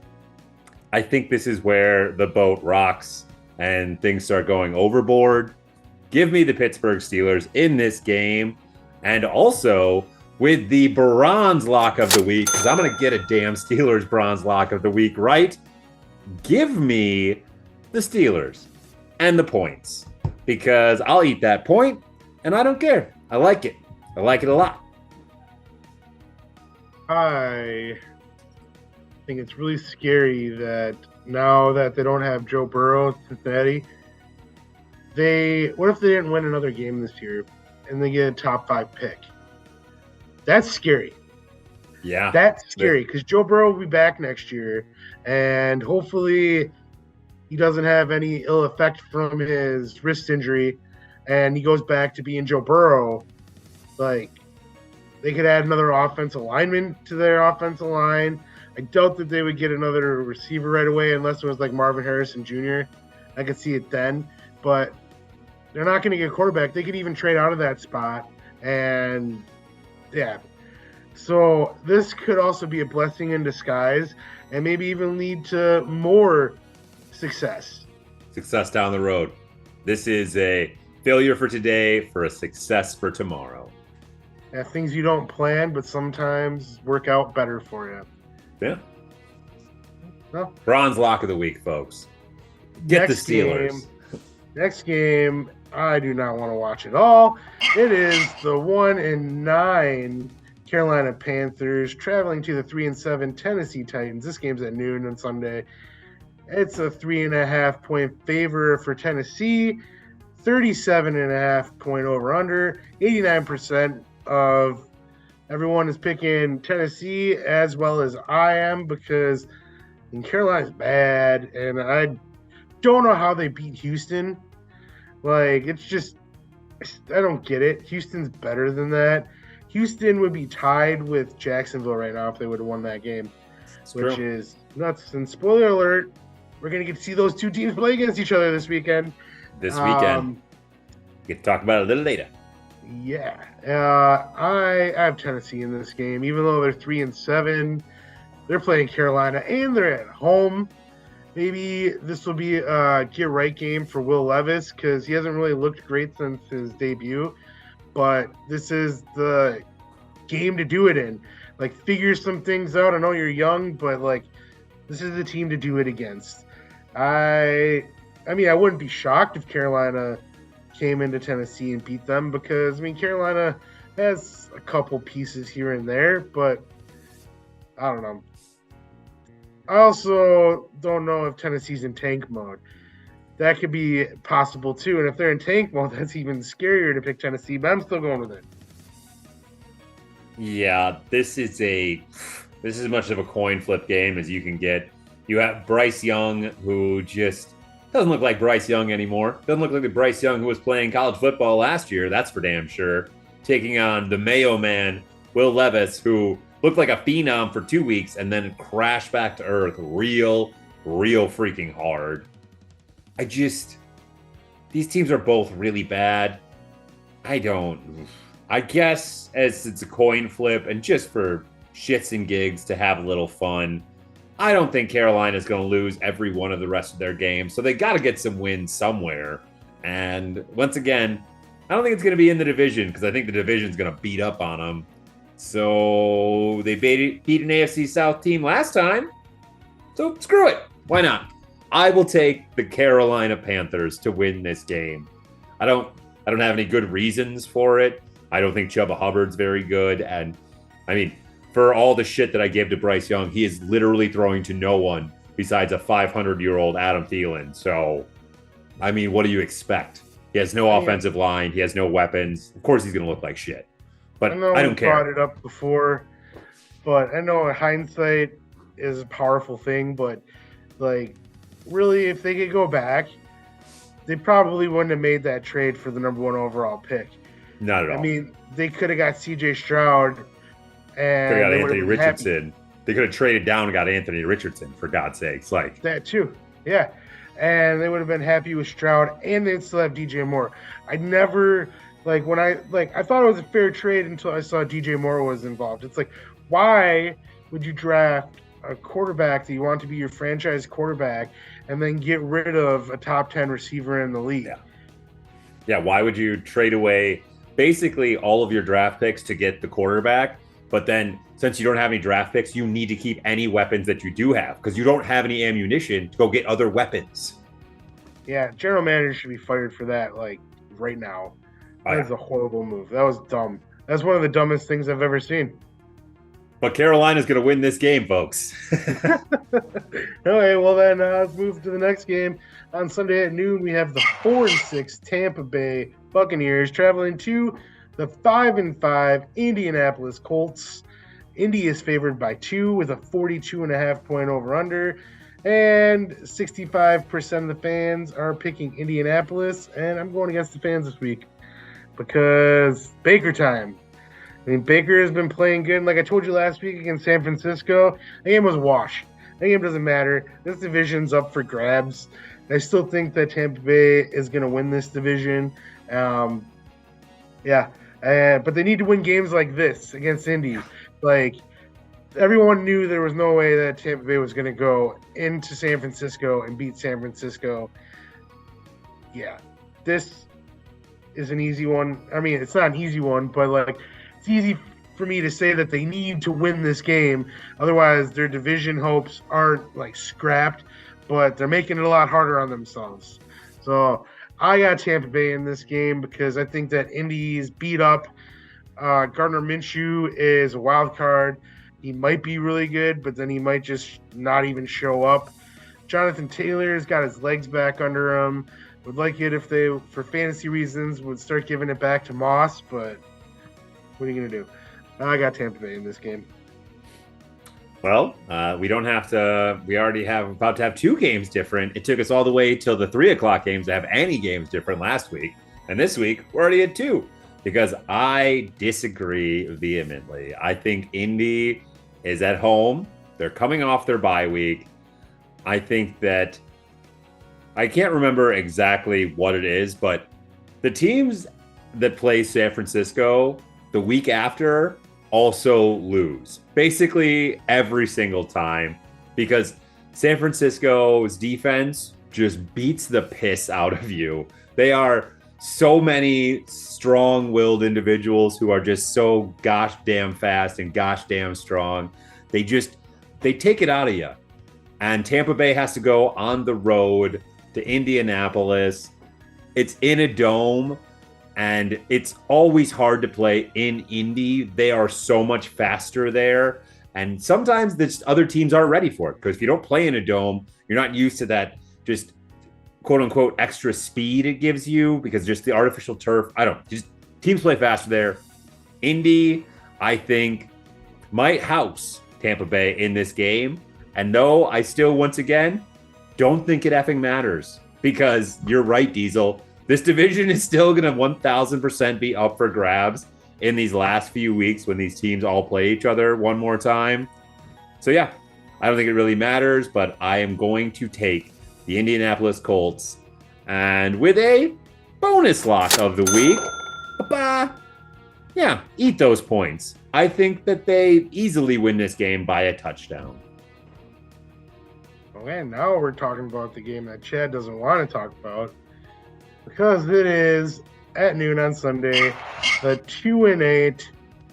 I think this is where the boat rocks and things start going overboard. Give me the Pittsburgh Steelers in this game, and also with the bronze lock of the week, because I'm going to get a damn Steelers bronze lock of the week right. Give me the Steelers and the points, because I'll eat that point, and I don't care. I like it. I like it a lot. I think it's really scary that now that they don't have Joe Burrow in Cincinnati, what if they didn't win another game this year and they get a top 5 pick? That's scary. Yeah. That's scary because Joe Burrow will be back next year, and hopefully he doesn't have any ill effect from his wrist injury and he goes back to being Joe Burrow. Like, they could add another offensive lineman to their offensive line. I doubt that they would get another receiver right away unless it was like Marvin Harrison Jr. I could see it then. But they're not going to get a quarterback. They could even trade out of that spot. And, yeah. So this could also be a blessing in disguise and maybe even lead to more success. Success down the road. This is a failure for today for a success for tomorrow. Yeah, things you don't plan, but sometimes work out better for you. Yeah. No. Bronze lock of the week, folks. Get the Steelers. Next game, I do not want to watch at all. It is the 1-9 Carolina Panthers traveling to the 3-7 Tennessee Titans. This game's at noon on Sunday. It's a 3.5 point favor for Tennessee. 37.5 point over under. 89% of everyone is picking Tennessee as well as I am, because Carolina's bad and I don't know how they beat Houston. Like, it's just, I don't get it. Houston's better than that. Houston would be tied with Jacksonville right now if they would have won that game, which is nuts. And spoiler alert, we're going to get to see those two teams play against each other this weekend. Get to talk about it a little later. Yeah, I have Tennessee in this game, even though they're 3-7. They're playing Carolina and they're at home. Maybe this will be a get right game for Will Levis because he hasn't really looked great since his debut. But this is the game to do it in. Like, figure some things out. I know you're young, but like, this is the team to do it against. I mean, I wouldn't be shocked if Carolina came into Tennessee and beat them because, I mean, Carolina has a couple pieces here and there, but I don't know. I also don't know if Tennessee's in tank mode. That could be possible too, and if they're in tank mode, that's even scarier to pick Tennessee, but I'm still going with it. Yeah, this is as much of a coin flip game as you can get. You have Bryce Young, who just doesn't look like Bryce Young anymore. Doesn't look like the Bryce Young who was playing college football last year, that's for damn sure. Taking on the Mayo Man, Will Levis, who looked like a phenom for 2 weeks and then crashed back to earth real freaking hard. These teams are both really bad. I guess as it's a coin flip and just for shits and gigs to have a little fun, I don't think Carolina's going to lose every one of the rest of their games. So they got to get some wins somewhere. And once again, I don't think it's going to be in the division because I think the division's going to beat up on them. So they beat an AFC South team last time. So screw it. Why not? I will take the Carolina Panthers to win this game. I don't have any good reasons for it. I don't think Chuba Hubbard's very good. And I mean, for all the shit that I gave to Bryce Young, he is literally throwing to no one besides a 500-year-old Adam Thielen. So, I mean, what do you expect? He has no offensive line. He has no weapons. Of course he's going to look like shit. But I don't care. I brought it up before, but I know hindsight is a powerful thing, but like, really, if they could go back, they probably wouldn't have made that trade for the number 1 overall pick. Not at all. I mean, they could have got C.J. Stroud and they got Anthony Richardson. Happy. They could have traded down and got Anthony Richardson, for God's sakes. Like that too. Yeah. and they would have been happy with Stroud, and they'd still have DJ Moore. I never I thought it was a fair trade until I saw DJ Moore was involved. It's like, why would you draft a quarterback that you want to be your franchise quarterback and then get rid of a top 10 receiver in the league? Yeah, why would you trade away basically all of your draft picks to get the quarterback? But then since you don't have any draft picks, you need to keep any weapons that you do have because you don't have any ammunition to go get other weapons. Yeah, general manager should be fired for that, like, right now. That is a horrible move. That was dumb. That's one of the dumbest things I've ever seen. But Carolina's going to win this game, folks. Okay, well then let's move to the next game. On Sunday at noon, we have the 4-6 Tampa Bay Buccaneers traveling to the 5-5 Indianapolis Colts. Indy is favored by 2 with a 42.5 point over-under. And 65% of the fans are picking Indianapolis. And I'm going against the fans this week because Baker time. I mean, Baker has been playing good. Like I told you last week against San Francisco, the game was wash. The game doesn't matter. This division's up for grabs. I still think that Tampa Bay is going to win this division. But they need to win games like this against Indy. Like, everyone knew there was no way that Tampa Bay was going to go into San Francisco and beat San Francisco. Yeah, this is an easy one. I mean, it's not an easy one, but like, it's easy for me to say that they need to win this game. Otherwise, their division hopes aren't like scrapped, but they're making it a lot harder on themselves. So I got Tampa Bay in this game because I think that Indy's beat up. Gardner Minshew is a wild card. He might be really good, but then he might just not even show up. Jonathan Taylor's got his legs back under him. Would like it if they, for fantasy reasons, would start giving it back to Moss, but what are you going to do? I got Tampa Bay in this game. Well, we don't have to. We already have about to have 2 games different. It took us all the way till the 3 o'clock games to have any games different last week. And this week, we're already at 2 because I disagree vehemently. I think Indy is at home. They're coming off their bye week. I think that I can't remember exactly what it is, but the teams that play San Francisco the week after also lose basically every single time because San Francisco's defense just beats the piss out of you. They are so many strong-willed individuals who are just so gosh damn fast and gosh damn strong. They take it out of you. And Tampa Bay has to go on the road to Indianapolis. It's in a dome, and it's always hard to play in Indy. They are so much faster there. And sometimes the other teams aren't ready for it because if you don't play in a dome, you're not used to that just quote unquote extra speed it gives you because just the artificial turf. Teams play faster there. Indy, I think, might house Tampa Bay in this game. And no, I still, once again, don't think it effing matters because you're right, Diesel. This division is still going to 1,000% be up for grabs in these last few weeks when these teams all play each other one more time. So yeah, I don't think it really matters, but I am going to take the Indianapolis Colts. And with a bonus lock of the week, eat those points. I think that they easily win this game by a touchdown. Okay, now we're talking about the game that Chad doesn't want to talk about because it is at noon on Sunday, the 2-8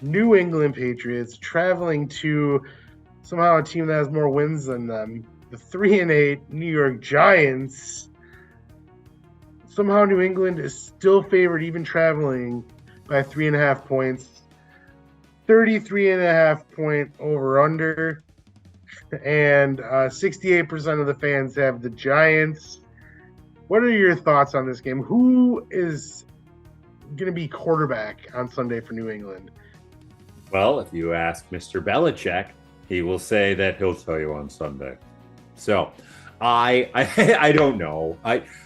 New England Patriots traveling to somehow a team that has more wins than them, the 3-8 New York Giants. Somehow New England is still favored, even traveling, by 3.5 points. 33.5 point over-under. And 68% of the fans have the Giants. What are your thoughts on this game? Who is going to be quarterback on Sunday for New England? Well, if you ask Mr. Belichick, he will say that he'll tell you on Sunday. So I don't know.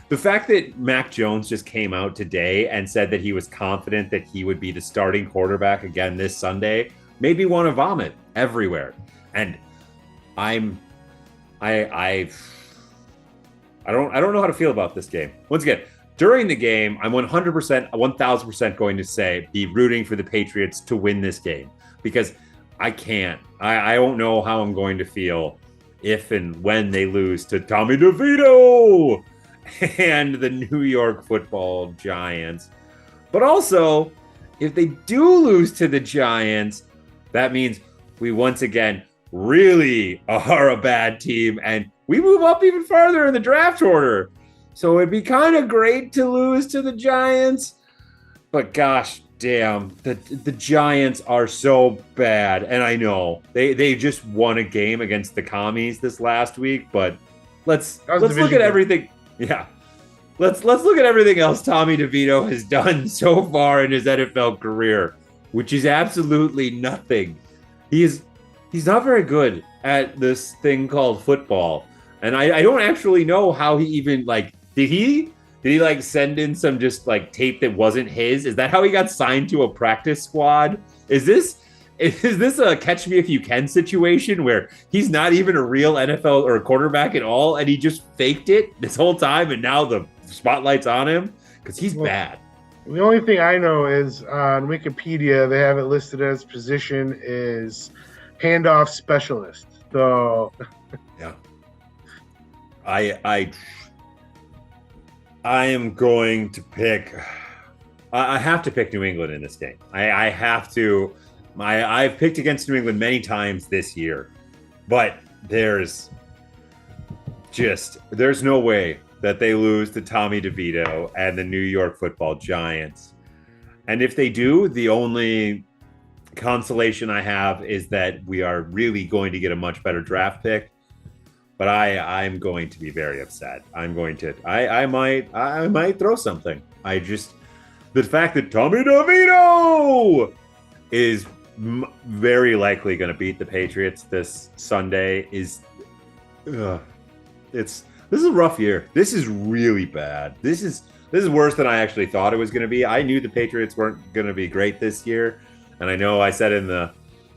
The fact that Mac Jones just came out today and said that he was confident that he would be the starting quarterback again this Sunday made me want to vomit everywhere. And I I don't know how to feel about this game. Once again, during the game, I'm 100%, 1,000% going to be rooting for the Patriots to win this game because I can't. I don't know how I'm going to feel if and when they lose to Tommy DeVito and the New York Football Giants. But also, if they do lose to the Giants, that means we once again really are a bad team and we move up even farther in the draft order. So it'd be kind of great to lose to the Giants. But gosh damn, the Giants are so bad. And I know they just won a game against the Commies this last week, but let's look at everything. Yeah. Let's look at everything else Tommy DeVito has done so far in his NFL career, which is absolutely nothing. He's not very good at this thing called football. And I don't actually know how he even did he send in some just tape that wasn't his? Is that how he got signed to a practice squad? Is this a catch me if you can situation where he's not even a real NFL or a quarterback at all and he just faked it this whole time and now the spotlight's on him? Because he's bad. The only thing I know is on Wikipedia they have it listed as position is handoff specialist. So yeah. I am going to pick. I have to pick New England in this game. I have to. I've picked against New England many times this year, but there's no way that they lose to Tommy DeVito and the New York Football Giants. And if they do, the only consolation I have is that we are really going to get a much better draft pick. But I'm going to be very upset. I might throw something. The fact that Tommy DeVito is very likely going to beat the Patriots this Sunday is, this is a rough year. This is really bad. This is worse than I actually thought it was going to be. I knew the Patriots weren't going to be great this year, and I know I said in the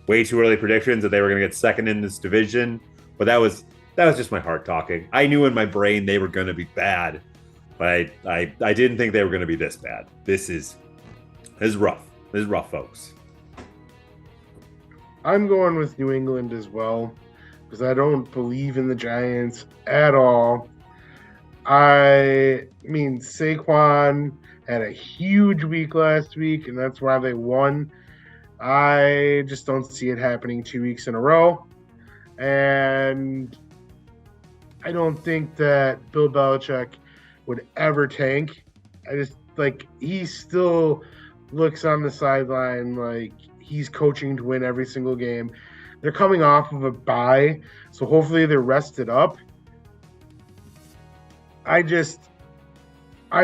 way too early predictions that they were going to get second in this division, but that was just my heart talking. I knew in my brain they were going to be bad, but I didn't think they were going to be this bad. This is rough. This is rough, folks. I'm going with New England as well because I don't believe in the Giants at all. I mean, Saquon had a huge week last week, and that's why they won. I just don't see it happening 2 weeks in a row. And I don't think that Bill Belichick would ever tank. I just he still looks on the sideline like he's coaching to win every single game. They're coming off of a bye, so hopefully they're rested up. I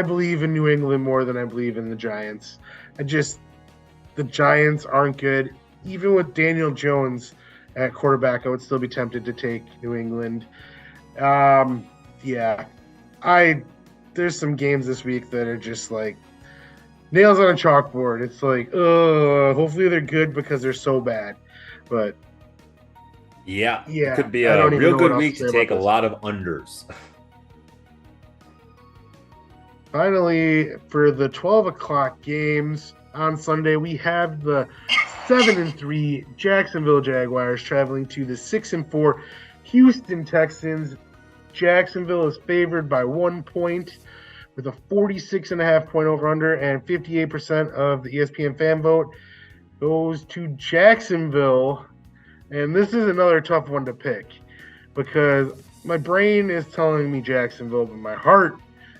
believe in New England more than I believe in the Giants. The Giants aren't good. Even with Daniel Jones at quarterback, I would still be tempted to take New England. There's some games this week that are just nails on a chalkboard. It's hopefully they're good because they're so bad. But it could be a real good week to take a lot of unders. Finally, for the 12 o'clock games on Sunday, we have the 7-3 Jacksonville Jaguars traveling to the 6-4 Houston Texans. Jacksonville is favored by 1 point with a 46.5 point over-under, and 58% of the ESPN fan vote goes to Jacksonville. And this is another tough one to pick because my brain is telling me Jacksonville, but my heart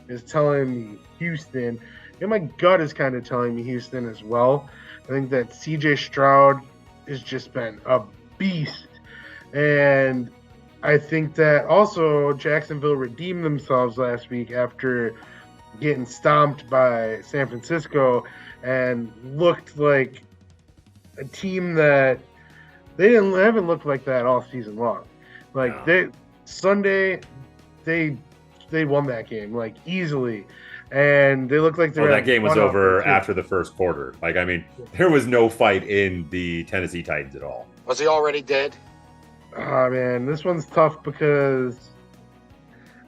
is telling me Houston, and my gut is kind of telling me Houston as well. I think that CJ Stroud has just been a beast, and I think that also Jacksonville redeemed themselves last week after getting stomped by San Francisco and looked like a team that they haven't looked like that all season long. Sunday they won that game easily, and they looked like that game was over after the first quarter. There was no fight in the Tennessee Titans at all. Was he already dead? Oh man, this one's tough because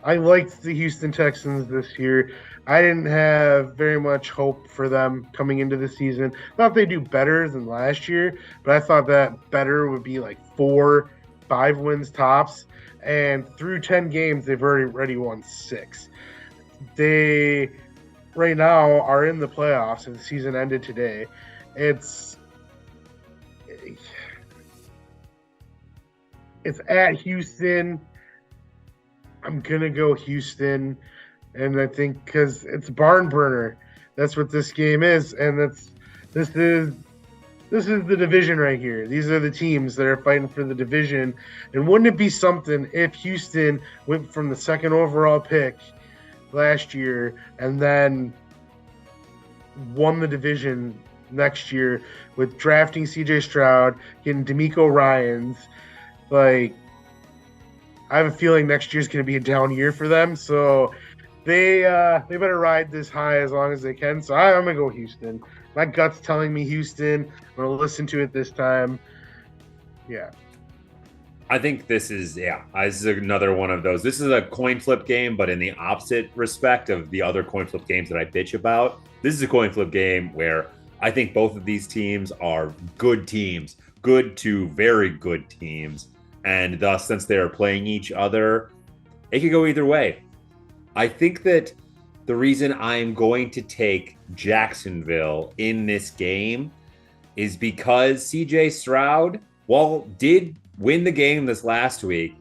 I liked the Houston Texans this year. I didn't have very much hope for them coming into the season. Thought they'd do better than last year, but I thought that better would be like 4-5 wins tops. And through 10 games, they've already won 6. They right now are in the playoffs, and the season ended today. It's at Houston. I'm gonna go Houston, and I think because it's barn burner. That's what this game is, and this is the division right here. These are the teams that are fighting for the division. And wouldn't it be something if Houston went from the second overall pick last year and then won the division next year with drafting CJ Stroud, getting DeMeco Ryans? Like, I have a feeling next year's going to be a down year for them, so they better ride this high as long as they can. So I'm going to go Houston. My gut's telling me Houston. I'm going to listen to it this time. Yeah. I think this is another one of those. This is a coin flip game, but in the opposite respect of the other coin flip games that I bitch about. This is a coin flip game where I think both of these teams are good teams, good to very good teams. And thus, since they're playing each other, it could go either way. I think that the reason I'm going to take Jacksonville in this game is because CJ Stroud, while did win the game this last week,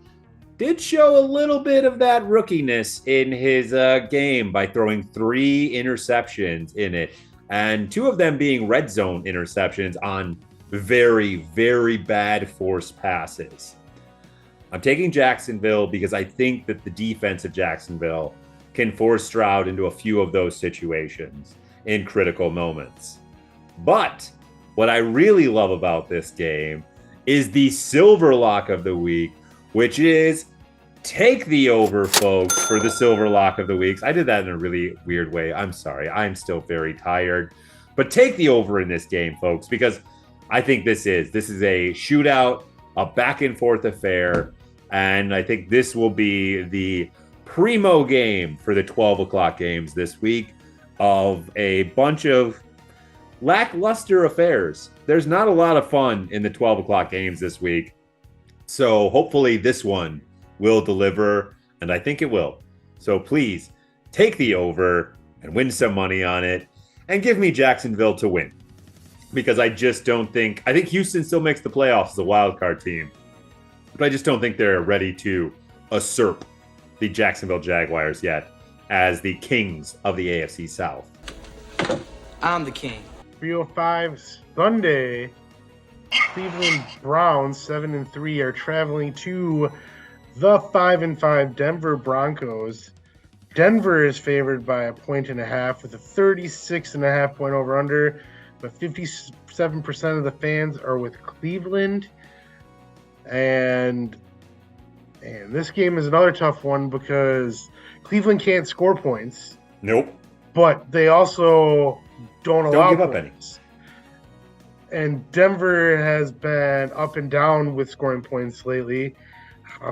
did show a little bit of that rookiness in his game by throwing 3 interceptions in it, and 2 of them being red zone interceptions on very, very bad forced passes. I'm taking Jacksonville because I think that the defense of Jacksonville can force Stroud into a few of those situations in critical moments. But what I really love about this game is the silver lock of the week, which is take the over, folks, for the silver lock of the weeks. I did that in a really weird way. I'm sorry. I'm still very tired. But take the over in this game, folks, because I think this is a shootout, a back and forth affair. And I think this will be the primo game for the 12 o'clock games this week of a bunch of lackluster affairs. There's not a lot of fun in the 12 o'clock games this week. So hopefully this one will deliver, and I think it will. So please take the over and win some money on it and give me Jacksonville to win. Because I think Houston still makes the playoffs as a wild card team. But I just don't think they're ready to usurp the Jacksonville Jaguars yet as the kings of the AFC South. I'm the king. 3:05 Sunday. Cleveland Browns 7-3 are traveling to the 5-5 Denver Broncos. Denver is favored by 1.5 with a 36.5 point over under, but 57% of the fans are with Cleveland. And this game is another tough one because Cleveland can't score points. Nope. But they also don't allow give up points. And Denver has been up and down with scoring points lately.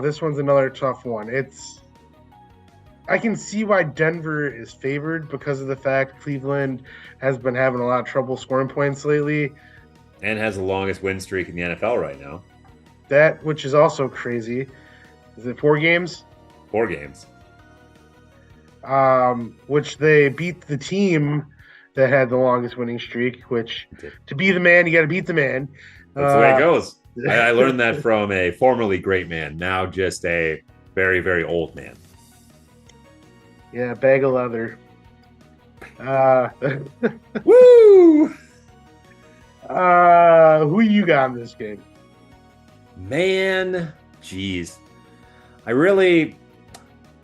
This one's another tough one. I can see why Denver is favored because of the fact Cleveland has been having a lot of trouble scoring points lately. And has the longest win streak in the NFL right now. That, which is also crazy. Is it 4 games? 4 games. Which they beat the team that had the longest winning streak, which to be the man, you got to beat the man. That's the way it goes. I learned that from a formerly great man, now just a very, very old man. Yeah, bag of leather. Woo! Who you got in this game? Man, geez.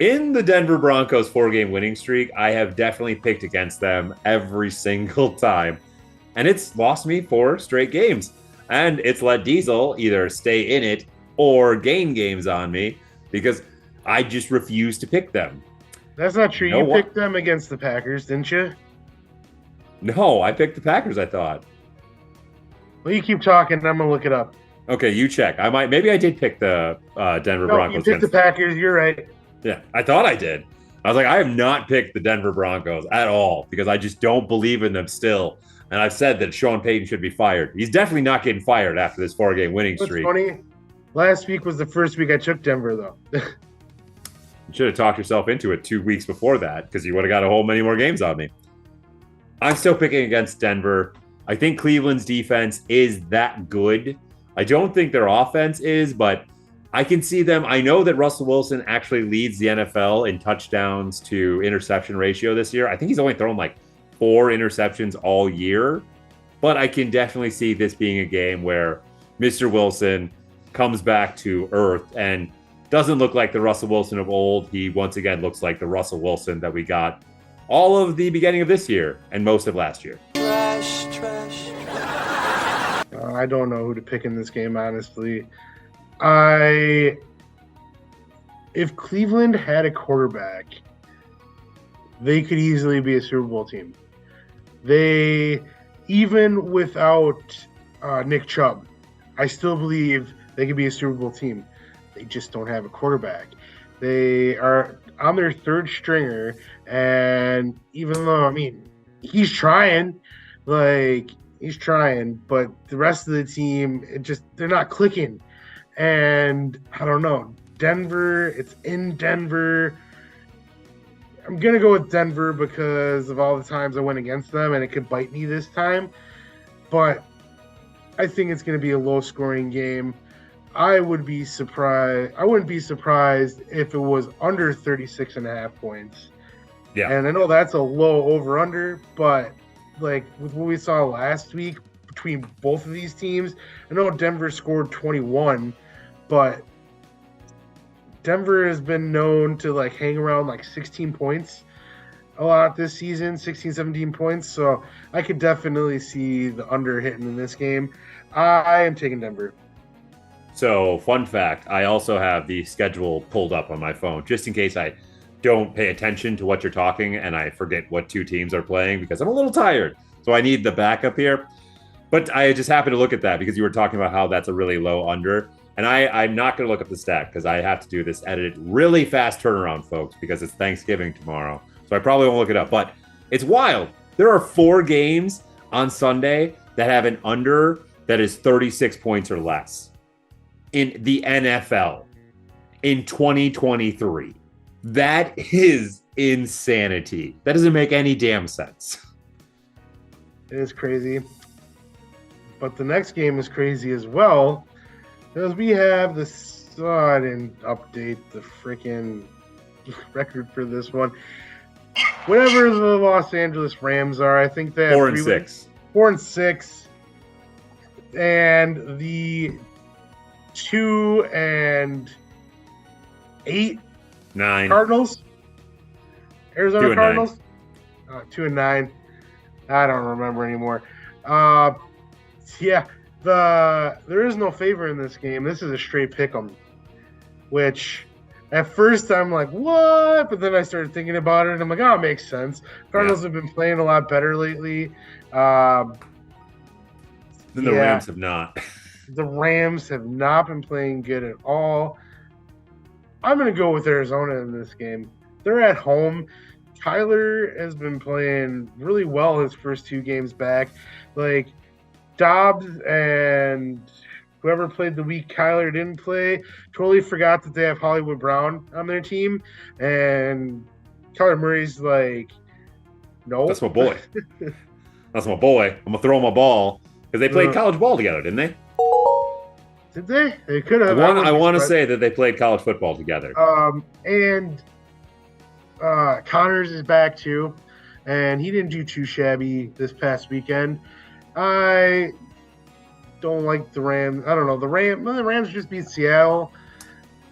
In the Denver Broncos 4-game winning streak, I have definitely picked against them every single time. And it's lost me 4 straight games. And it's let Diesel either stay in it or gain games on me because I just refuse to pick them. That's not true. You picked them against the Packers, didn't you? No, I picked the Packers, I thought. Well, you keep talking, I'm going to look it up. Okay, you check. Maybe I did pick the Denver Broncos. You picked the Packers, you're right. Yeah, I thought I did. I was like, I have not picked the Denver Broncos at all because I just don't believe in them still. And I've said that Sean Payton should be fired. He's definitely not getting fired after this 4-game winning What's streak. funny? Last week was the first week I took Denver, though. You should have talked yourself into it 2 weeks before that because you would have got a whole many more games on me. I'm still picking against Denver. I think Cleveland's defense is that good. I don't think their offense is, but I can see them. I know that Russell Wilson actually leads the NFL in touchdowns to interception ratio this year. I think he's only thrown like 4 interceptions all year, but I can definitely see this being a game where Mr. Wilson comes back to earth and doesn't look like the Russell Wilson of old. He once again looks like the Russell Wilson that we got all of the beginning of this year and most of last year. I don't know who to pick in this game, honestly. If Cleveland had a quarterback, they could easily be a Super Bowl team. They, even without Nick Chubb, I still believe they could be a Super Bowl team. They just don't have a quarterback. They are on their third stringer, and even though, I mean, he's trying, but the rest of the team, they're not clicking. And I don't know, Denver, it's in Denver. I'm going to go with Denver because of all the times I went against them, and it could bite me this time. But I think it's going to be a low-scoring game. I wouldn't be surprised if it was under 36.5 points. Yeah. And I know that's a low over-under, but like with what we saw last week between both of these teams, I know Denver scored 21, but Denver has been known to like hang around like 16 points a lot this season, 16, 17 points. So I could definitely see the under hitting in this game. I am taking Denver. So, fun fact, I also have the schedule pulled up on my phone just in case I don't pay attention to what you're talking and I forget what 2 teams are playing because I'm a little tired. So I need the backup here. But I just happened to look at that because you were talking about how that's a really low under. And I'm not going to look up the stat because I have to do this edited really fast turnaround, folks, because it's Thanksgiving tomorrow. So I probably won't look it up. But it's wild. There are 4 games on Sunday that have an under that is 36 points or less in the NFL in 2023. That is insanity. That doesn't make any damn sense. It is crazy. But the next game is crazy as well, because we have this. Oh, I didn't update the freaking record for this one. Whatever the Los Angeles Rams are, I think they have 4-6. 4-6. And the 2-8 9. Cardinals. Arizona 2-9. Cardinals. 2-9. I don't remember anymore. Yeah, there is no favor in this game. This is a straight pick 'em, which at first I'm like, what? But then I started thinking about it, and I'm like, oh, it makes sense. Cardinals have been playing a lot better lately. Then the Rams have not. The Rams have not been playing good at all. I'm going to go with Arizona in this game. They're at home. Kyler has been playing really well his first 2 games back. Like, Dobbs and whoever played the week Kyler didn't play totally forgot that they have Hollywood Brown on their team. And Kyler Murray's like, no. That's my boy. That's my boy. I'm going to throw him a ball. Because they played college ball together, didn't they? Did they? They could have. I want to say that they played college football together. And Connors is back too, and he didn't do too shabby this past weekend. I don't like the Rams. I don't know. The Rams just beat Seattle.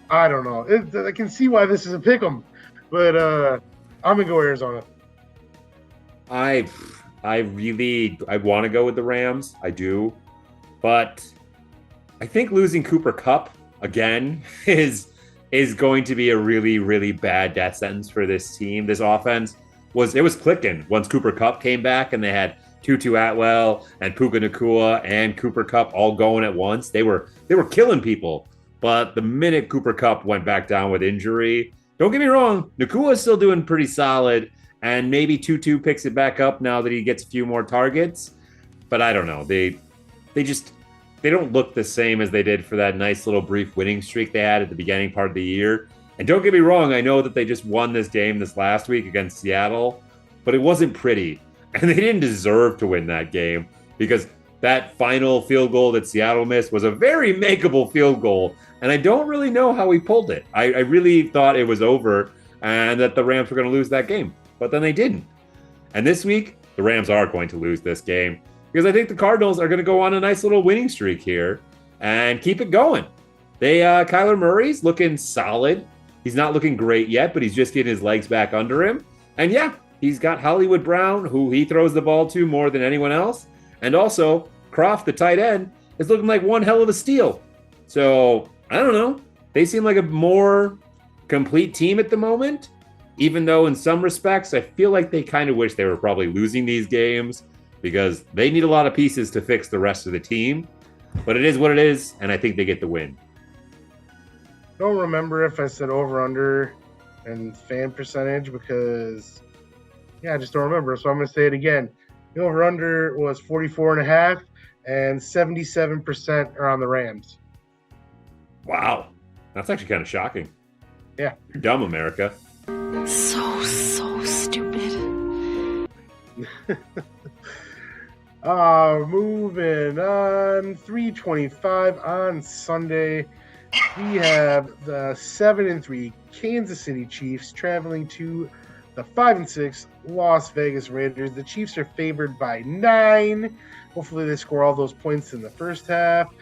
I don't know. I can see why this is a pick 'em, but I'm gonna go Arizona. I want to go with the Rams. I do. But I think losing Cooper Kupp again is going to be a really, really bad death sentence for this team. This offense was clicking once Cooper Kupp came back and they had Tutu Atwell and Puka Nacua and Cooper Kupp all going at once. They were killing people. But the minute Cooper Kupp went back down with injury, don't get me wrong, Nakua is still doing pretty solid, and maybe Tutu picks it back up now that he gets a few more targets. But I don't know. They don't look the same as they did for that nice little brief winning streak they had at the beginning part of the year. And don't get me wrong, I know that they just won this game this last week against Seattle, but it wasn't pretty. And they didn't deserve to win that game because that final field goal that Seattle missed was a very makeable field goal. And I don't really know how he pulled it. I really thought it was over and that the Rams were going to lose that game, but then they didn't. And this week, the Rams are going to lose this game because I think the Cardinals are going to go on a nice little winning streak here and keep it going. Kyler Murray's looking solid. He's not looking great yet, but he's just getting his legs back under him. And yeah, he's got Hollywood Brown, who he throws the ball to more than anyone else. And also, Croft, the tight end, is looking like one hell of a steal. So, I don't know. They seem like a more complete team at the moment, even though in some respects, I feel like they kind of wish they were probably losing these games because they need a lot of pieces to fix the rest of the team. But it is what it is, and I think they get the win. Don't remember if I said over/under and fan percentage because, I just don't remember. So I'm going to say it again. The over/under was 44.5, and 77% are on the Rams. Wow, that's actually kind of shocking. Yeah, you're dumb, America. So stupid. Moving on. 3:25 on Sunday. We have the 7-3 Kansas City Chiefs traveling to the 5-6 Las Vegas Raiders. The Chiefs are favored by 9. Hopefully they score all those points in the first half.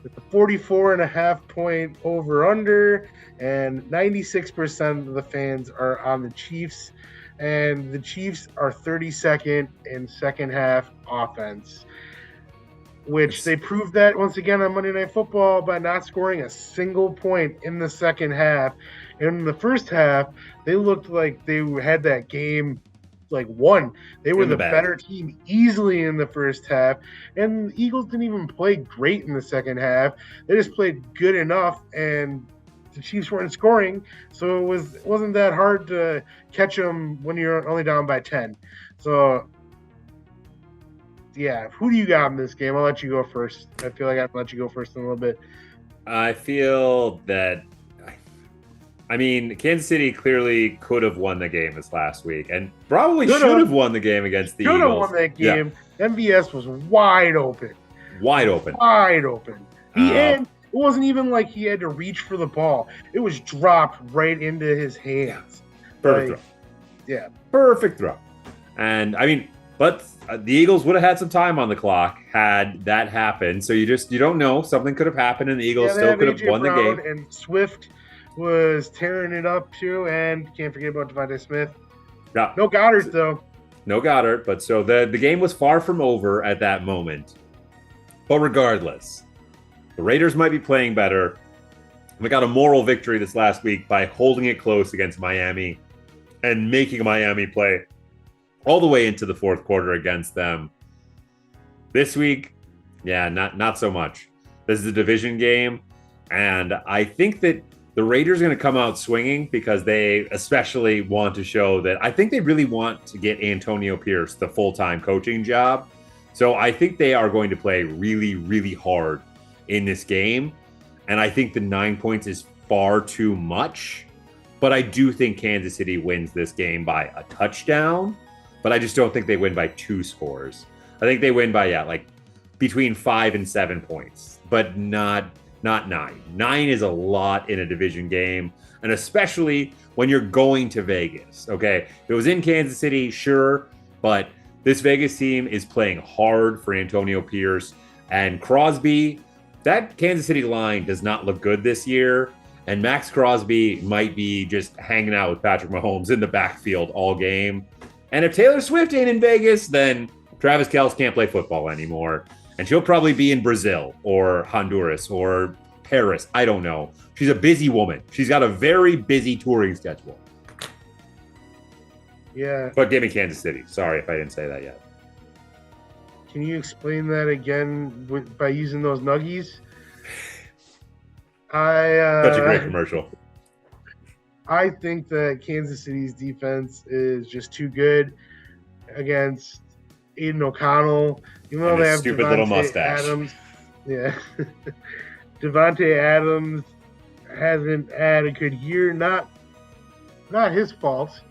With the 44.5 point over/under, and 96% of the fans are on the Chiefs. And the Chiefs are 32nd in second half offense, which they proved that once again on Monday Night Football by not scoring a single point in the second half. In the first half, they looked like they had that game won. They were the better team easily in the first half, and the Eagles didn't even play great in the second half. They just played good enough, and the Chiefs weren't scoring, so it wasn't that hard to catch them when you're only down by 10. So yeah, who do you got in this game? I'll let you go first. I feel like I'll let you go first in a little bit. I feel that, Kansas City clearly could have won the game this last week and probably should have won the game against the Eagles. Should have won that game. Yeah. MVS was wide open. Wide open. It wasn't even like he had to reach for the ball. It was dropped right into his hands. Perfect throw. Yeah. Perfect throw. And, but the Eagles would have had some time on the clock had that happened. So you don't know. Something could have happened, and the Eagles still could have won the game. And Swift was tearing it up too, and can't forget about Devontae Smith. Yeah. No Goddard though. No Goddard, but so the game was far from over at that moment. But regardless, the Raiders might be playing better. We got a moral victory this last week by holding it close against Miami and making Miami play all the way into the fourth quarter against them. This week, not so much. This is a division game, and I think that the Raiders are going to come out swinging because they especially want to show that I think they really want to get Antonio Pierce the full-time coaching job. So I think they are going to play really, really hard in this game. And I think the 9 points is far too much. But I do think Kansas City wins this game by a touchdown. But I just don't think they win by 2 scores. I think they win by, between 5 and 7 points. But not 9. 9 is a lot in a division game. And especially when you're going to Vegas. Okay, if it was in Kansas City, sure. But this Vegas team is playing hard for Antonio Pierce. And Crosby, that Kansas City line does not look good this year. And Max Crosby might be just hanging out with Patrick Mahomes in the backfield all game. And if Taylor Swift ain't in Vegas, then Travis Kelce can't play football anymore. And she'll probably be in Brazil or Honduras or Paris. I don't know. She's a busy woman. She's got a very busy touring schedule. Yeah. But give me Kansas City. Sorry if I didn't say that yet. Can you explain that again by using those nuggies? Such a great commercial. I think that Kansas City's defense is just too good against Aiden O'Connell. Even though And they his have stupid little Devontae mustache. Adams. Yeah. Devontae Adams hasn't had a good year. Not his fault.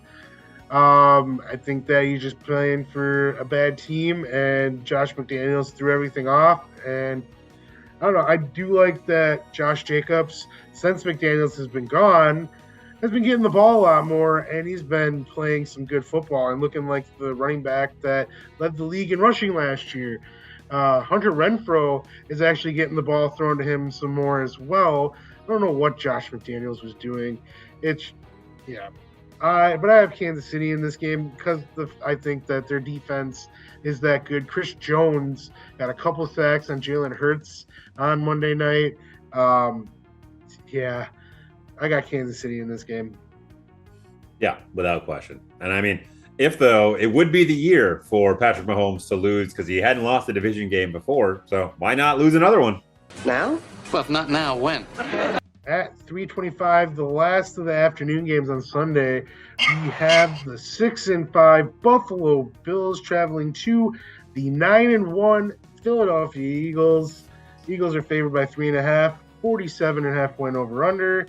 I think that he's just playing for a bad team, and Josh McDaniels threw everything off. And I don't know. I do like that Josh Jacobs, since McDaniels has been gone, has been getting the ball a lot more, and he's been playing some good football and looking like the running back that led the league in rushing last year. Hunter Renfrow is actually getting the ball thrown to him some more as well. I don't know what Josh McDaniels was doing. Yeah. But I have Kansas City in this game because I think that their defense is that good. Chris Jones got a couple sacks on Jalen Hurts on Monday night. Yeah, I got Kansas City in this game. Yeah, without question. And I mean, it would be the year for Patrick Mahomes to lose because he hadn't lost a division game before. So why not lose another one? Now? Well, if not now, when? At 3:25, the last of the afternoon games on Sunday, we have the 6-5 Buffalo Bills traveling to the 9-1 Philadelphia Eagles. Eagles are favored by 3.5, 47.5 point over under.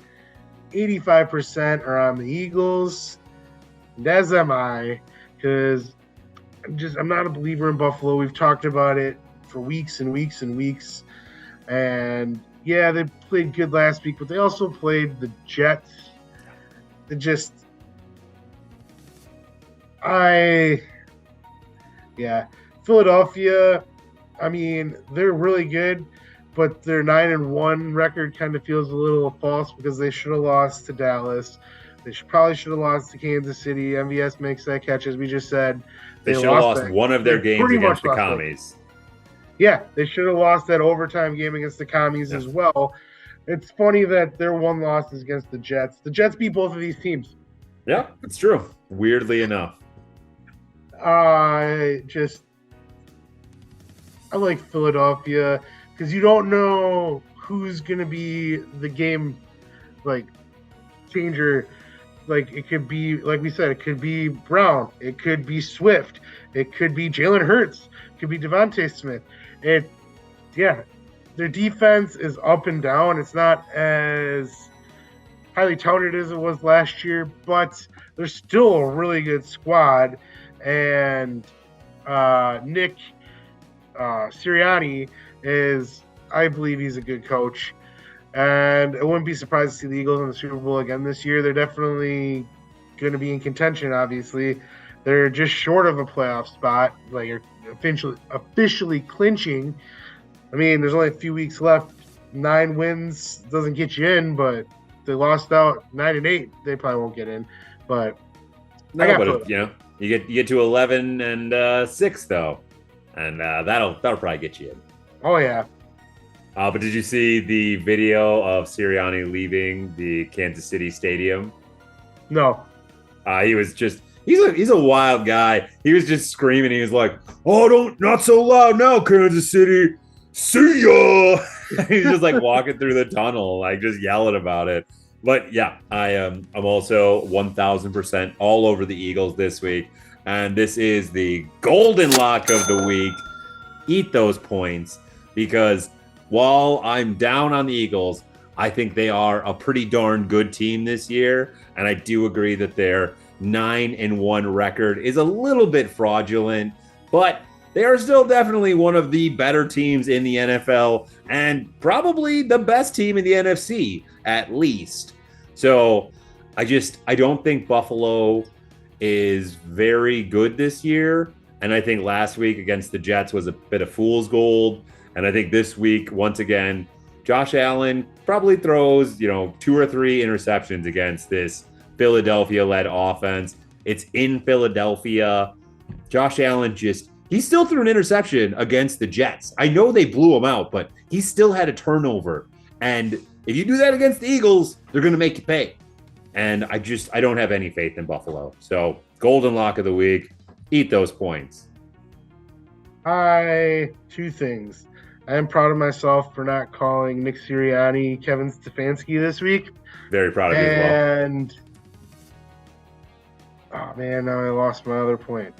85% are on the Eagles. And as am I, because I'm not a believer in Buffalo. We've talked about it for weeks and weeks and weeks. And yeah, they played good last week, but they also played the Jets. Philadelphia, I mean, they're really good, but their 9-1 record kind of feels a little false because they should have lost to Dallas. They probably should have lost to Kansas City. MVS makes that catch, as we just said. They should have lost one of their games against the Commies. Yeah, they should have lost that overtime game against the Commies as well. It's funny that their one loss is against the Jets. The Jets beat both of these teams. Yeah, it's true. Weirdly enough. I like Philadelphia because you don't know who's going to be the game, changer. It could be, like we said, it could be Brown. It could be Swift. It could be Jalen Hurts. It could be Devontae Smith. Their defense is up and down. It's not as highly touted as it was last year, but they're still a really good squad. And Nick Sirianni I believe he's a good coach. And I wouldn't be surprised to see the Eagles in the Super Bowl again this year. They're definitely going to be in contention, obviously. They're just short of a playoff spot, officially clinching. I mean, there's only a few weeks left. 9 wins doesn't get you in, but they lost out 9-8. They probably won't get in. But you get to 11-6 though, and that'll probably get you in. Oh yeah. But did you see the video of Sirianni leaving the Kansas City Stadium? No. He was just he's a wild guy. He was just screaming. He was like, "Oh, not so loud now, Kansas City. See ya!" He's just walking through the tunnel, just yelling about it. But yeah, I'm also 1,000% all over the Eagles this week, and this is the golden lock of the week. Eat those points, because while I'm down on the Eagles, I think they are a pretty darn good team this year, and I do agree that their 9-1 record is a little bit fraudulent, but they are still definitely one of the better teams in the NFL and probably the best team in the NFC, at least. So I don't think Buffalo is very good this year. And I think last week against the Jets was a bit of fool's gold. And I think this week, once again, Josh Allen probably throws, 2 or 3 interceptions against this Philadelphia-led offense. It's in Philadelphia. Josh Allen he still threw an interception against the Jets. I know they blew him out, but he still had a turnover. And if you do that against the Eagles, they're going to make you pay. And I don't have any faith in Buffalo. So golden lock of the week, eat those points. 2 things. I am proud of myself for not calling Nick Sirianni Kevin Stefanski this week. Very proud of you as well. And Oh man, now I lost my other point.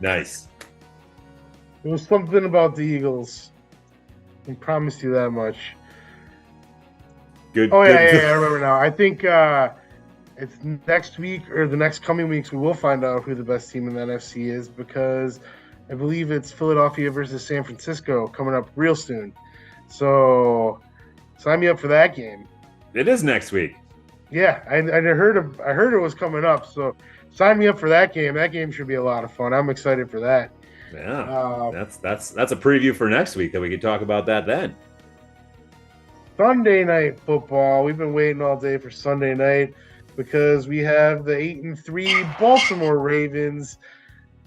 Nice. It was something about the Eagles. I promise you that much. Good. Oh yeah, good. I remember now. I think it's next week or the next coming weeks we will find out who the best team in the NFC is, because I believe it's Philadelphia versus San Francisco coming up real soon. So sign me up for that game. It is next week. Yeah, I heard it was coming up. So sign me up for that game. That game should be a lot of fun. I'm excited for that. Yeah, that's a preview for next week that we can talk about that then. Sunday night football. We've been waiting all day for Sunday night because we have the 8-3 Baltimore Ravens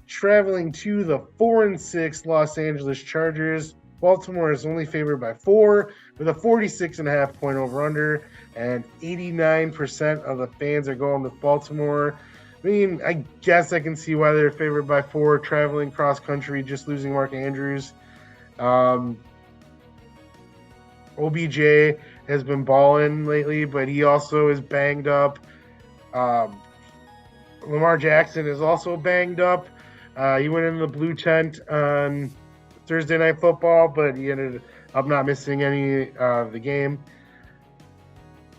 traveling to the 4-6 Los Angeles Chargers. Baltimore is only favored by 4 with a 46.5 point over under, and 89% of the fans are going with Baltimore. I mean, I guess I can see why they're favored by 4 traveling cross country, just losing Mark Andrews. OBJ has been balling lately, but he also is banged up. Lamar Jackson is also banged up. He went in the blue tent on Thursday Night Football, but he ended up not missing any of the game.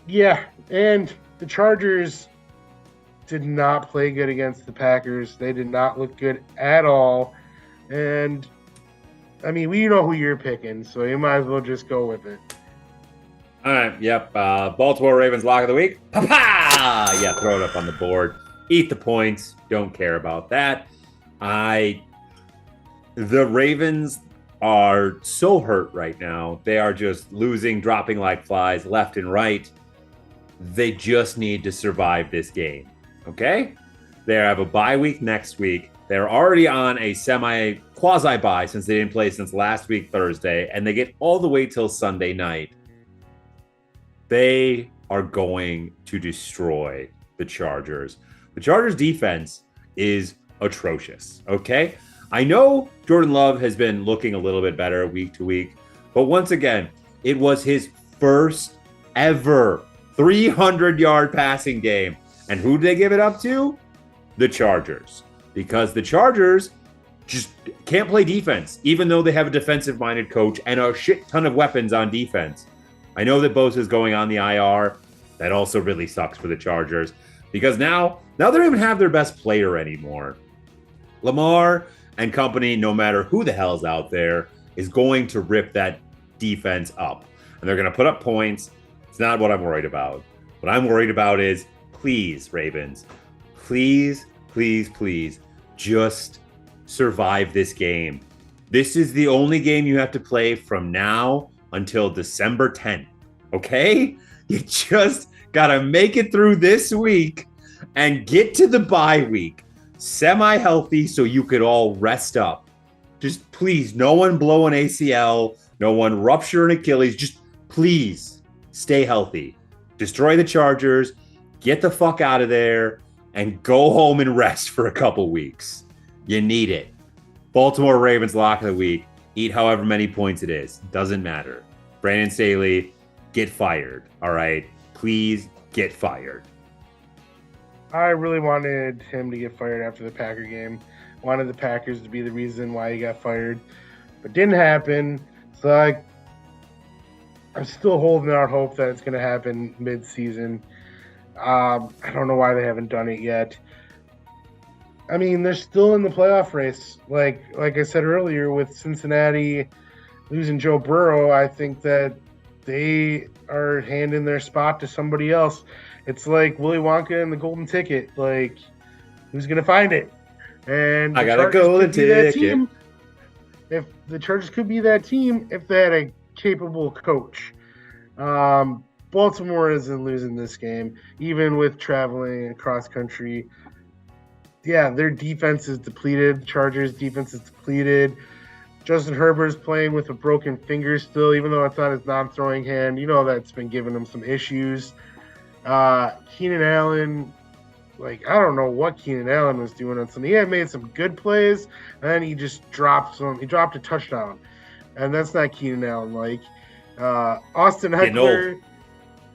Yeah, and the Chargers did not play good against the Packers. They did not look good at all. And, I mean, we know who you're picking, so you might as well just go with it. All right. Yep. Baltimore Ravens lock of the week. Pa-pa! Yeah, throw it up on the board. Eat the points. Don't care about that. The Ravens are so hurt right now. They are just losing, dropping like flies left and right. They just need to survive this game. Okay? They have a bye week next week. They're already on a quasi bye since they didn't play since last week, Thursday, and they get all the way till Sunday night. They are going to destroy the Chargers. The Chargers defense is atrocious, okay? I know Jordan Love has been looking a little bit better week to week, but once again, it was his first ever 300-yard passing game. And who did they give it up to? The Chargers. Because the Chargers just can't play defense, even though they have a defensive-minded coach and a shit ton of weapons on defense. I know that Bosa is going on the IR. That also really sucks for the Chargers because now they don't even have their best player anymore. Lamar and company, no matter who the hell's out there, is going to rip that defense up. And they're going to put up points. It's not what I'm worried about. What I'm worried about is, please, Ravens, please, please, please, just survive this game. This is the only game you have to play from now until December 10th, okay? You just got to make it through this week and get to the bye week semi-healthy so you could all rest up. Just please, no one blow an ACL, no one rupture an Achilles. Just please stay healthy. Destroy the Chargers, get the fuck out of there, and go home and rest for a couple weeks. You need it. Baltimore Ravens lock of the week. Eat however many points it is. Doesn't matter. Brandon Staley, get fired. All right? Please get fired. I really wanted him to get fired after the Packer game. Wanted the Packers to be the reason why he got fired. But didn't happen. So I'm still holding out hope that it's going to happen mid-season. I don't know why they haven't done it yet. I mean, they're still in the playoff race. Like I said earlier, with Cincinnati losing Joe Burrow, I think that they are handing their spot to somebody else. It's like Willy Wonka and the Golden Ticket. Like, who's going to find it? And I got a golden ticket. If the Chargers could be that team, if they had a capable coach. Baltimore isn't losing this game, even with traveling across country. Yeah, their defense is depleted. Chargers defense is depleted. Justin Herbert's playing with a broken finger still, even though it's not his non-throwing hand. You know that's been giving him some issues. Keenan Allen, I don't know what Keenan Allen was doing on Sunday. He had made some good plays, and then he just dropped some. He dropped a touchdown, and that's not Keenan Allen. Austin Eckler.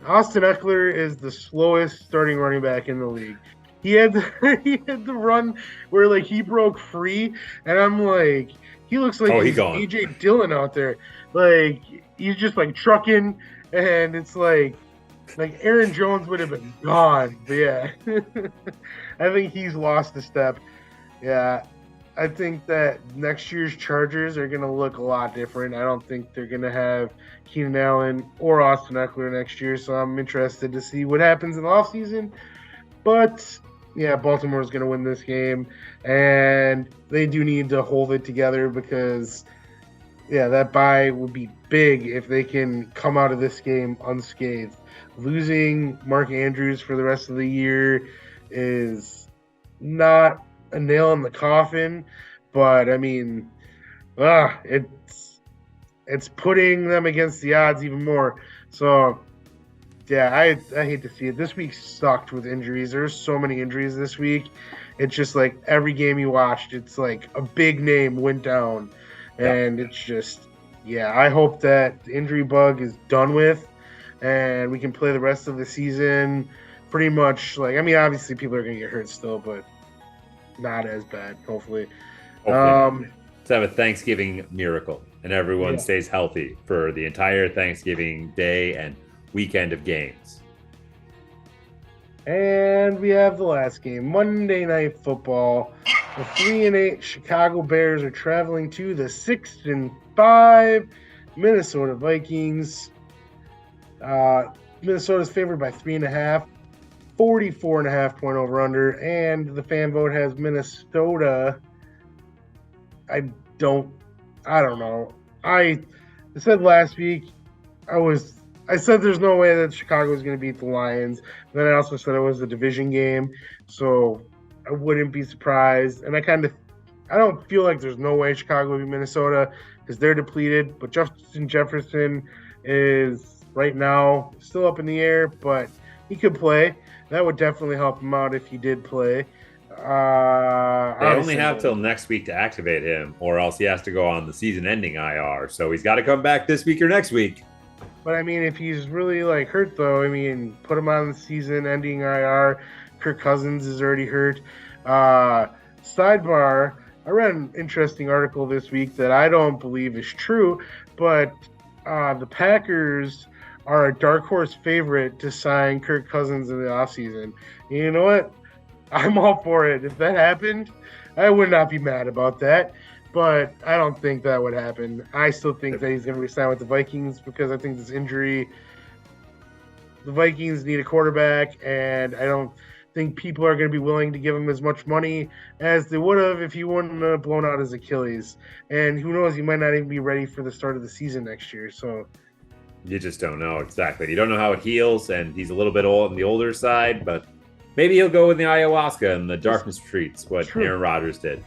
Austin Eckler is the slowest starting running back in the league. He had he had the run where like he broke free, and I'm like, he looks like He he's gone. AJ Dillon out there. Like he's just like trucking, and it's like Aaron Jones would have been gone. But yeah, I think he's lost a step. Yeah, I think that next year's Chargers are going to look a lot different. I don't think they're going to have Keenan Allen or Austin Eckler next year, so I'm interested to see what happens in the offseason. But yeah, Baltimore is going to win this game, and they do need to hold it together because, yeah, that bye would be big if they can come out of this game unscathed. Losing Mark Andrews for the rest of the year is not a nail in the coffin, but I mean, it's putting them against the odds even more. So, yeah, I hate to see it. This week sucked with injuries. There's so many injuries this week. It's just like every game you watched, it's like a big name went down, and it's just, yeah. I hope that the injury bug is done with, and we can play the rest of the season pretty much like. I mean, obviously people are gonna get hurt still, but not as bad, hopefully. Let's have a Thanksgiving miracle and everyone stays healthy for the entire Thanksgiving day and weekend of games. And we have the last game, Monday Night Football. The 3-8 Chicago Bears are traveling to the 6-5 Minnesota Vikings. Minnesota's favored by 3.5. 44.5 point over under, and the fan vote has Minnesota. I don't know. I said last week I said there's no way that Chicago is going to beat the Lions. Then I also said it was a division game, so I wouldn't be surprised. And I don't feel like there's no way Chicago will beat Minnesota because they're depleted. But Justin Jefferson is right now still up in the air, but he could play. That would definitely help him out if he did play. They only have till next week to activate him, or else he has to go on the season-ending IR. So he's got to come back this week or next week. But I mean, if he's really like hurt, though, I mean, put him on the season-ending IR. Kirk Cousins is already hurt. Sidebar: I read an interesting article this week that I don't believe is true, but the Packers are a dark horse favorite to sign Kirk Cousins in the offseason. You know what? I'm all for it. If that happened, I would not be mad about that. But I don't think that would happen. I still think that he's going to resign with the Vikings because I think this injury, the Vikings need a quarterback, and I don't think people are going to be willing to give him as much money as they would have if he wouldn't have blown out his Achilles. And who knows, he might not even be ready for the start of the season next year. So you just don't know exactly. You don't know how it heals, and he's a little bit old on the older side, but maybe he'll go with the ayahuasca and the darkness retreats, what Aaron Rodgers did.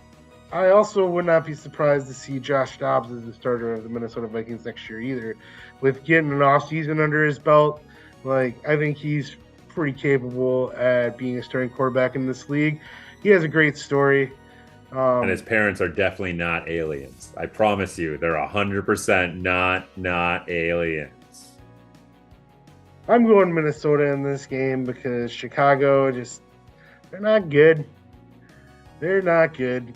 I also would not be surprised to see Josh Dobbs as the starter of the Minnesota Vikings next year either. With getting an offseason under his belt, like I think he's pretty capable at being a starting quarterback in this league. He has a great story. And his parents are definitely not aliens. I promise you, they're 100% not aliens. I'm going Minnesota in this game because Chicago they're not good. They're not good.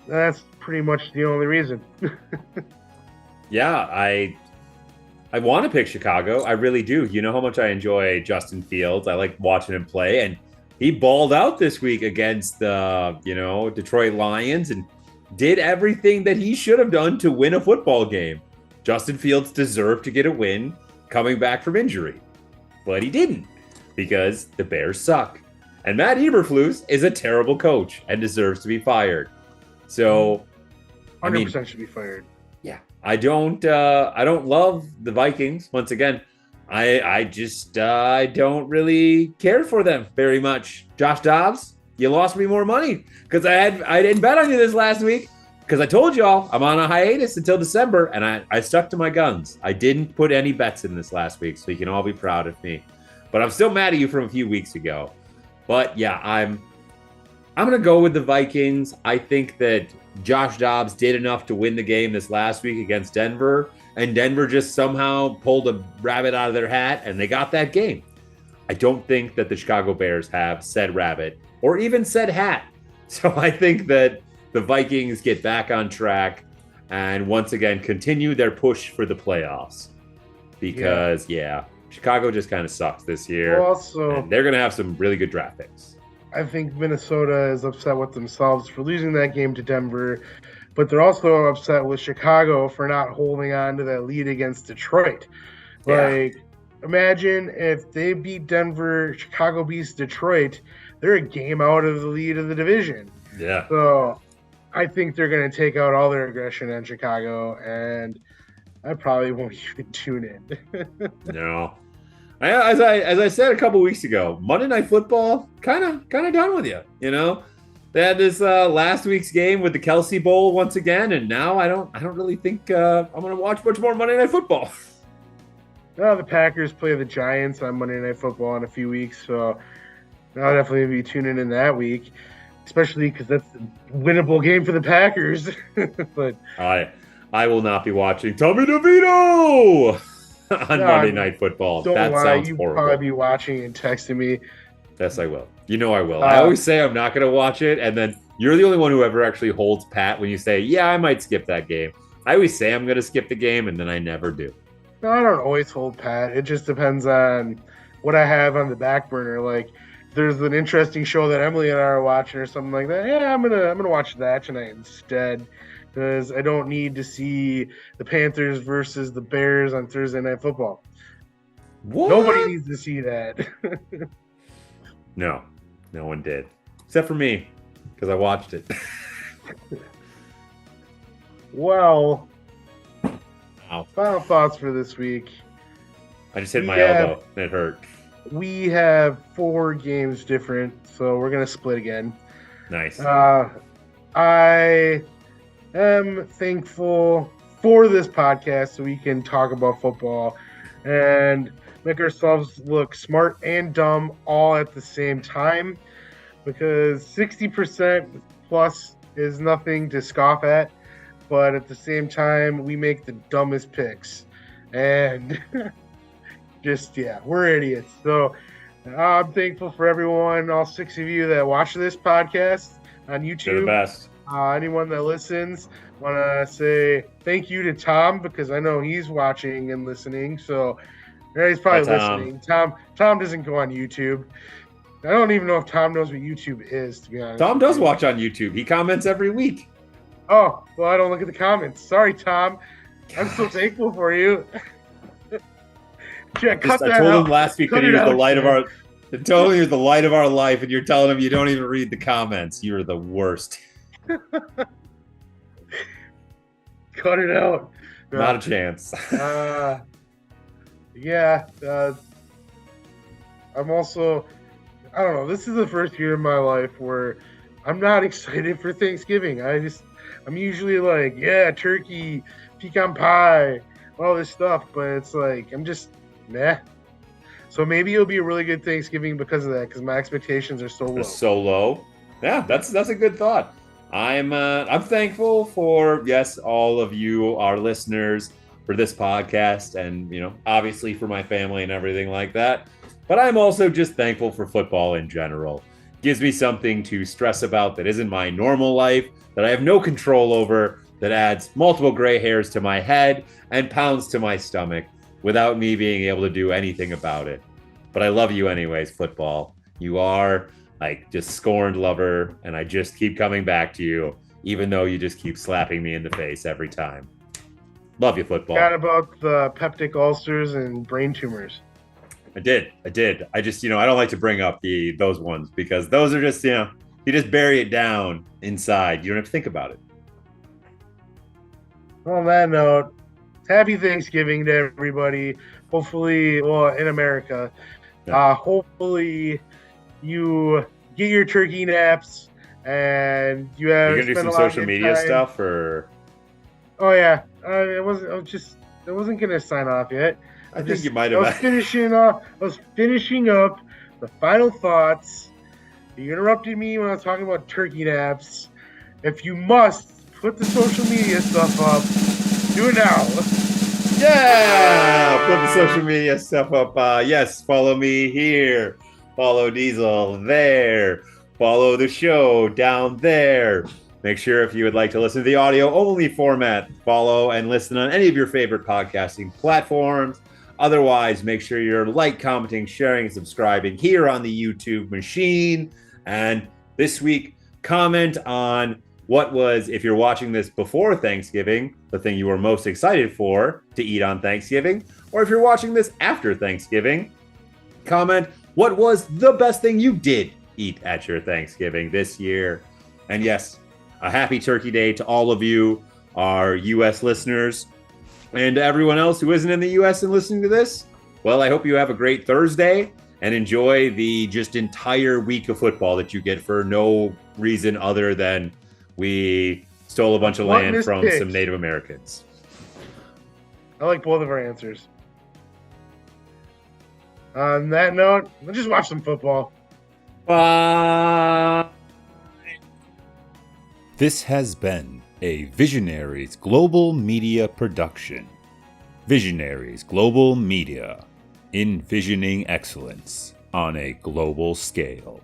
That's pretty much the only reason. Yeah, I want to pick Chicago. I really do. You know how much I enjoy Justin Fields. I like watching him play, and he balled out this week against the, Detroit Lions and did everything that he should have done to win a football game. Justin Fields deserved to get a win coming back from injury, but he didn't because the Bears suck. And Matt Eberflus is a terrible coach and deserves to be fired. So, 100% should be fired. Yeah, I don't love the Vikings. Once again, I don't really care for them very much. Josh Dobbs, you lost me more money because I didn't bet on you this last week because I told y'all I'm on a hiatus until December, and I stuck to my guns. I didn't put any bets in this last week, so you can all be proud of me. But I'm still mad at you from a few weeks ago. But yeah, I'm going to go with the Vikings. I think that Josh Dobbs did enough to win the game this last week against Denver. and Denver just somehow pulled a rabbit out of their hat and they got that game. I don't think that the Chicago Bears have said rabbit or even said hat. So I think that the Vikings get back on track and once again continue their push for the playoffs. Because, Chicago just kind of sucks this year. Well, also, and they're going to have some really good draft picks. I think Minnesota is upset with themselves for losing that game to Denver, but they're also upset with Chicago for not holding on to that lead against Detroit. Like, imagine if they beat Denver, Chicago beats Detroit, they're a game out of the lead of the division. Yeah. So I think they're going to take out all their aggression on Chicago, and I probably won't even tune in. No. As I said a couple weeks ago, Monday Night Football, kind of done with you. You know, they had this last week's game with the Kelsey Bowl once again, and now I don't really think I'm going to watch much more Monday Night Football. No, the Packers play the Giants on Monday Night Football in a few weeks, so I'll definitely be tuning in that week, especially because that's a winnable game for the Packers. But I will not be watching Tommy DeVito on Monday Night Football. That sounds you horrible. Probably be watching and texting me. Yes, I will. You know I will. I always say I'm not going to watch it, and then you're the only one who ever actually holds pat when you say, yeah, I might skip that game. I always say I'm going to skip the game, and then I never do. No, I don't always hold pat. It just depends on what I have on the back burner. Like, if there's an interesting show that Emily and I are watching or something like that, I'm gonna watch that tonight instead. Because I don't need to see the Panthers versus the Bears on Thursday Night Football. What? Nobody needs to see that. No one did. Except for me, because I watched it. Well, Ow. final thoughts for this week. I just hit my elbow, and it hurt. We have 4 games different, so we're going to split again. Nice. I am thankful for this podcast so we can talk about football and make ourselves look smart and dumb all at the same time, because 60% plus is nothing to scoff at, but at the same time we make the dumbest picks and we're idiots. So I'm thankful for everyone, all 6 of you that watch this podcast on YouTube. You're the best. Anyone that listens, want to say thank you to Tom, because I know he's watching and listening. So he's probably listening. Tom doesn't go on YouTube. I don't even know if Tom knows what YouTube is, to be honest. Tom does watch on YouTube. He comments every week. Oh, well, I don't look at the comments. Sorry, Tom. I'm so thankful for you. Yeah, cut that out. I told him last week that he was the light of our. I told him he was the light of our life, and you're telling him you don't even read the comments. You're the worst. Cut it out. Not a chance. I'm also, I don't know, this is the first year in my life where I'm not excited for Thanksgiving. I'm usually like, yeah, turkey, pecan pie, all this stuff, but it's like, I'm just, nah. So maybe it'll be a really good Thanksgiving because of that, because my expectations are so low. They're so low? Yeah, that's a good thought. I'm thankful for, yes, all of you, our listeners, for this podcast, and obviously for my family and everything like that. But I'm also just thankful for football in general. It gives me something to stress about that isn't my normal life, that I have no control over, that adds multiple gray hairs to my head and pounds to my stomach without me being able to do anything about it. But I love you anyways, football. You are like just scorned lover, and I just keep coming back to you, even though you just keep slapping me in the face every time. Love you, football. Forgot about the peptic ulcers and brain tumors. I did. I just, I don't like to bring up those ones, because those are just, you just bury it down inside. You don't have to think about it. On that note, happy Thanksgiving to everybody. Hopefully, in America, hopefully you get your turkey naps and you have. You're gonna do some social media stuff, or? Oh yeah, I wasn't gonna sign off yet. I think you might have. I was finishing up the final thoughts. You interrupted me when I was talking about turkey naps. If you must put the social media stuff up, do it now. Yeah, put the social media stuff up. Yes, follow me here. Follow Diesel there. Follow the show down there. Make sure if you would like to listen to the audio only format, follow and listen on any of your favorite podcasting platforms. Otherwise, make sure you're commenting, sharing, and subscribing here on the YouTube machine. And this week, comment on what was, if you're watching this before Thanksgiving, the thing you were most excited for to eat on Thanksgiving. Or if you're watching this after Thanksgiving, comment what was the best thing you did eat at your Thanksgiving this year. And yes, a happy Turkey Day to all of you, our U.S. listeners, and everyone else who isn't in the U.S. and listening to this. Well, I hope you have a great Thursday and enjoy the just entire week of football that you get for no reason other than we stole a bunch of land from some Native Americans. I like both of our answers. On that note, let's just watch some football. Bye. This has been a Visionaries Global Media production. Visionaries Global Media, envisioning excellence on a global scale.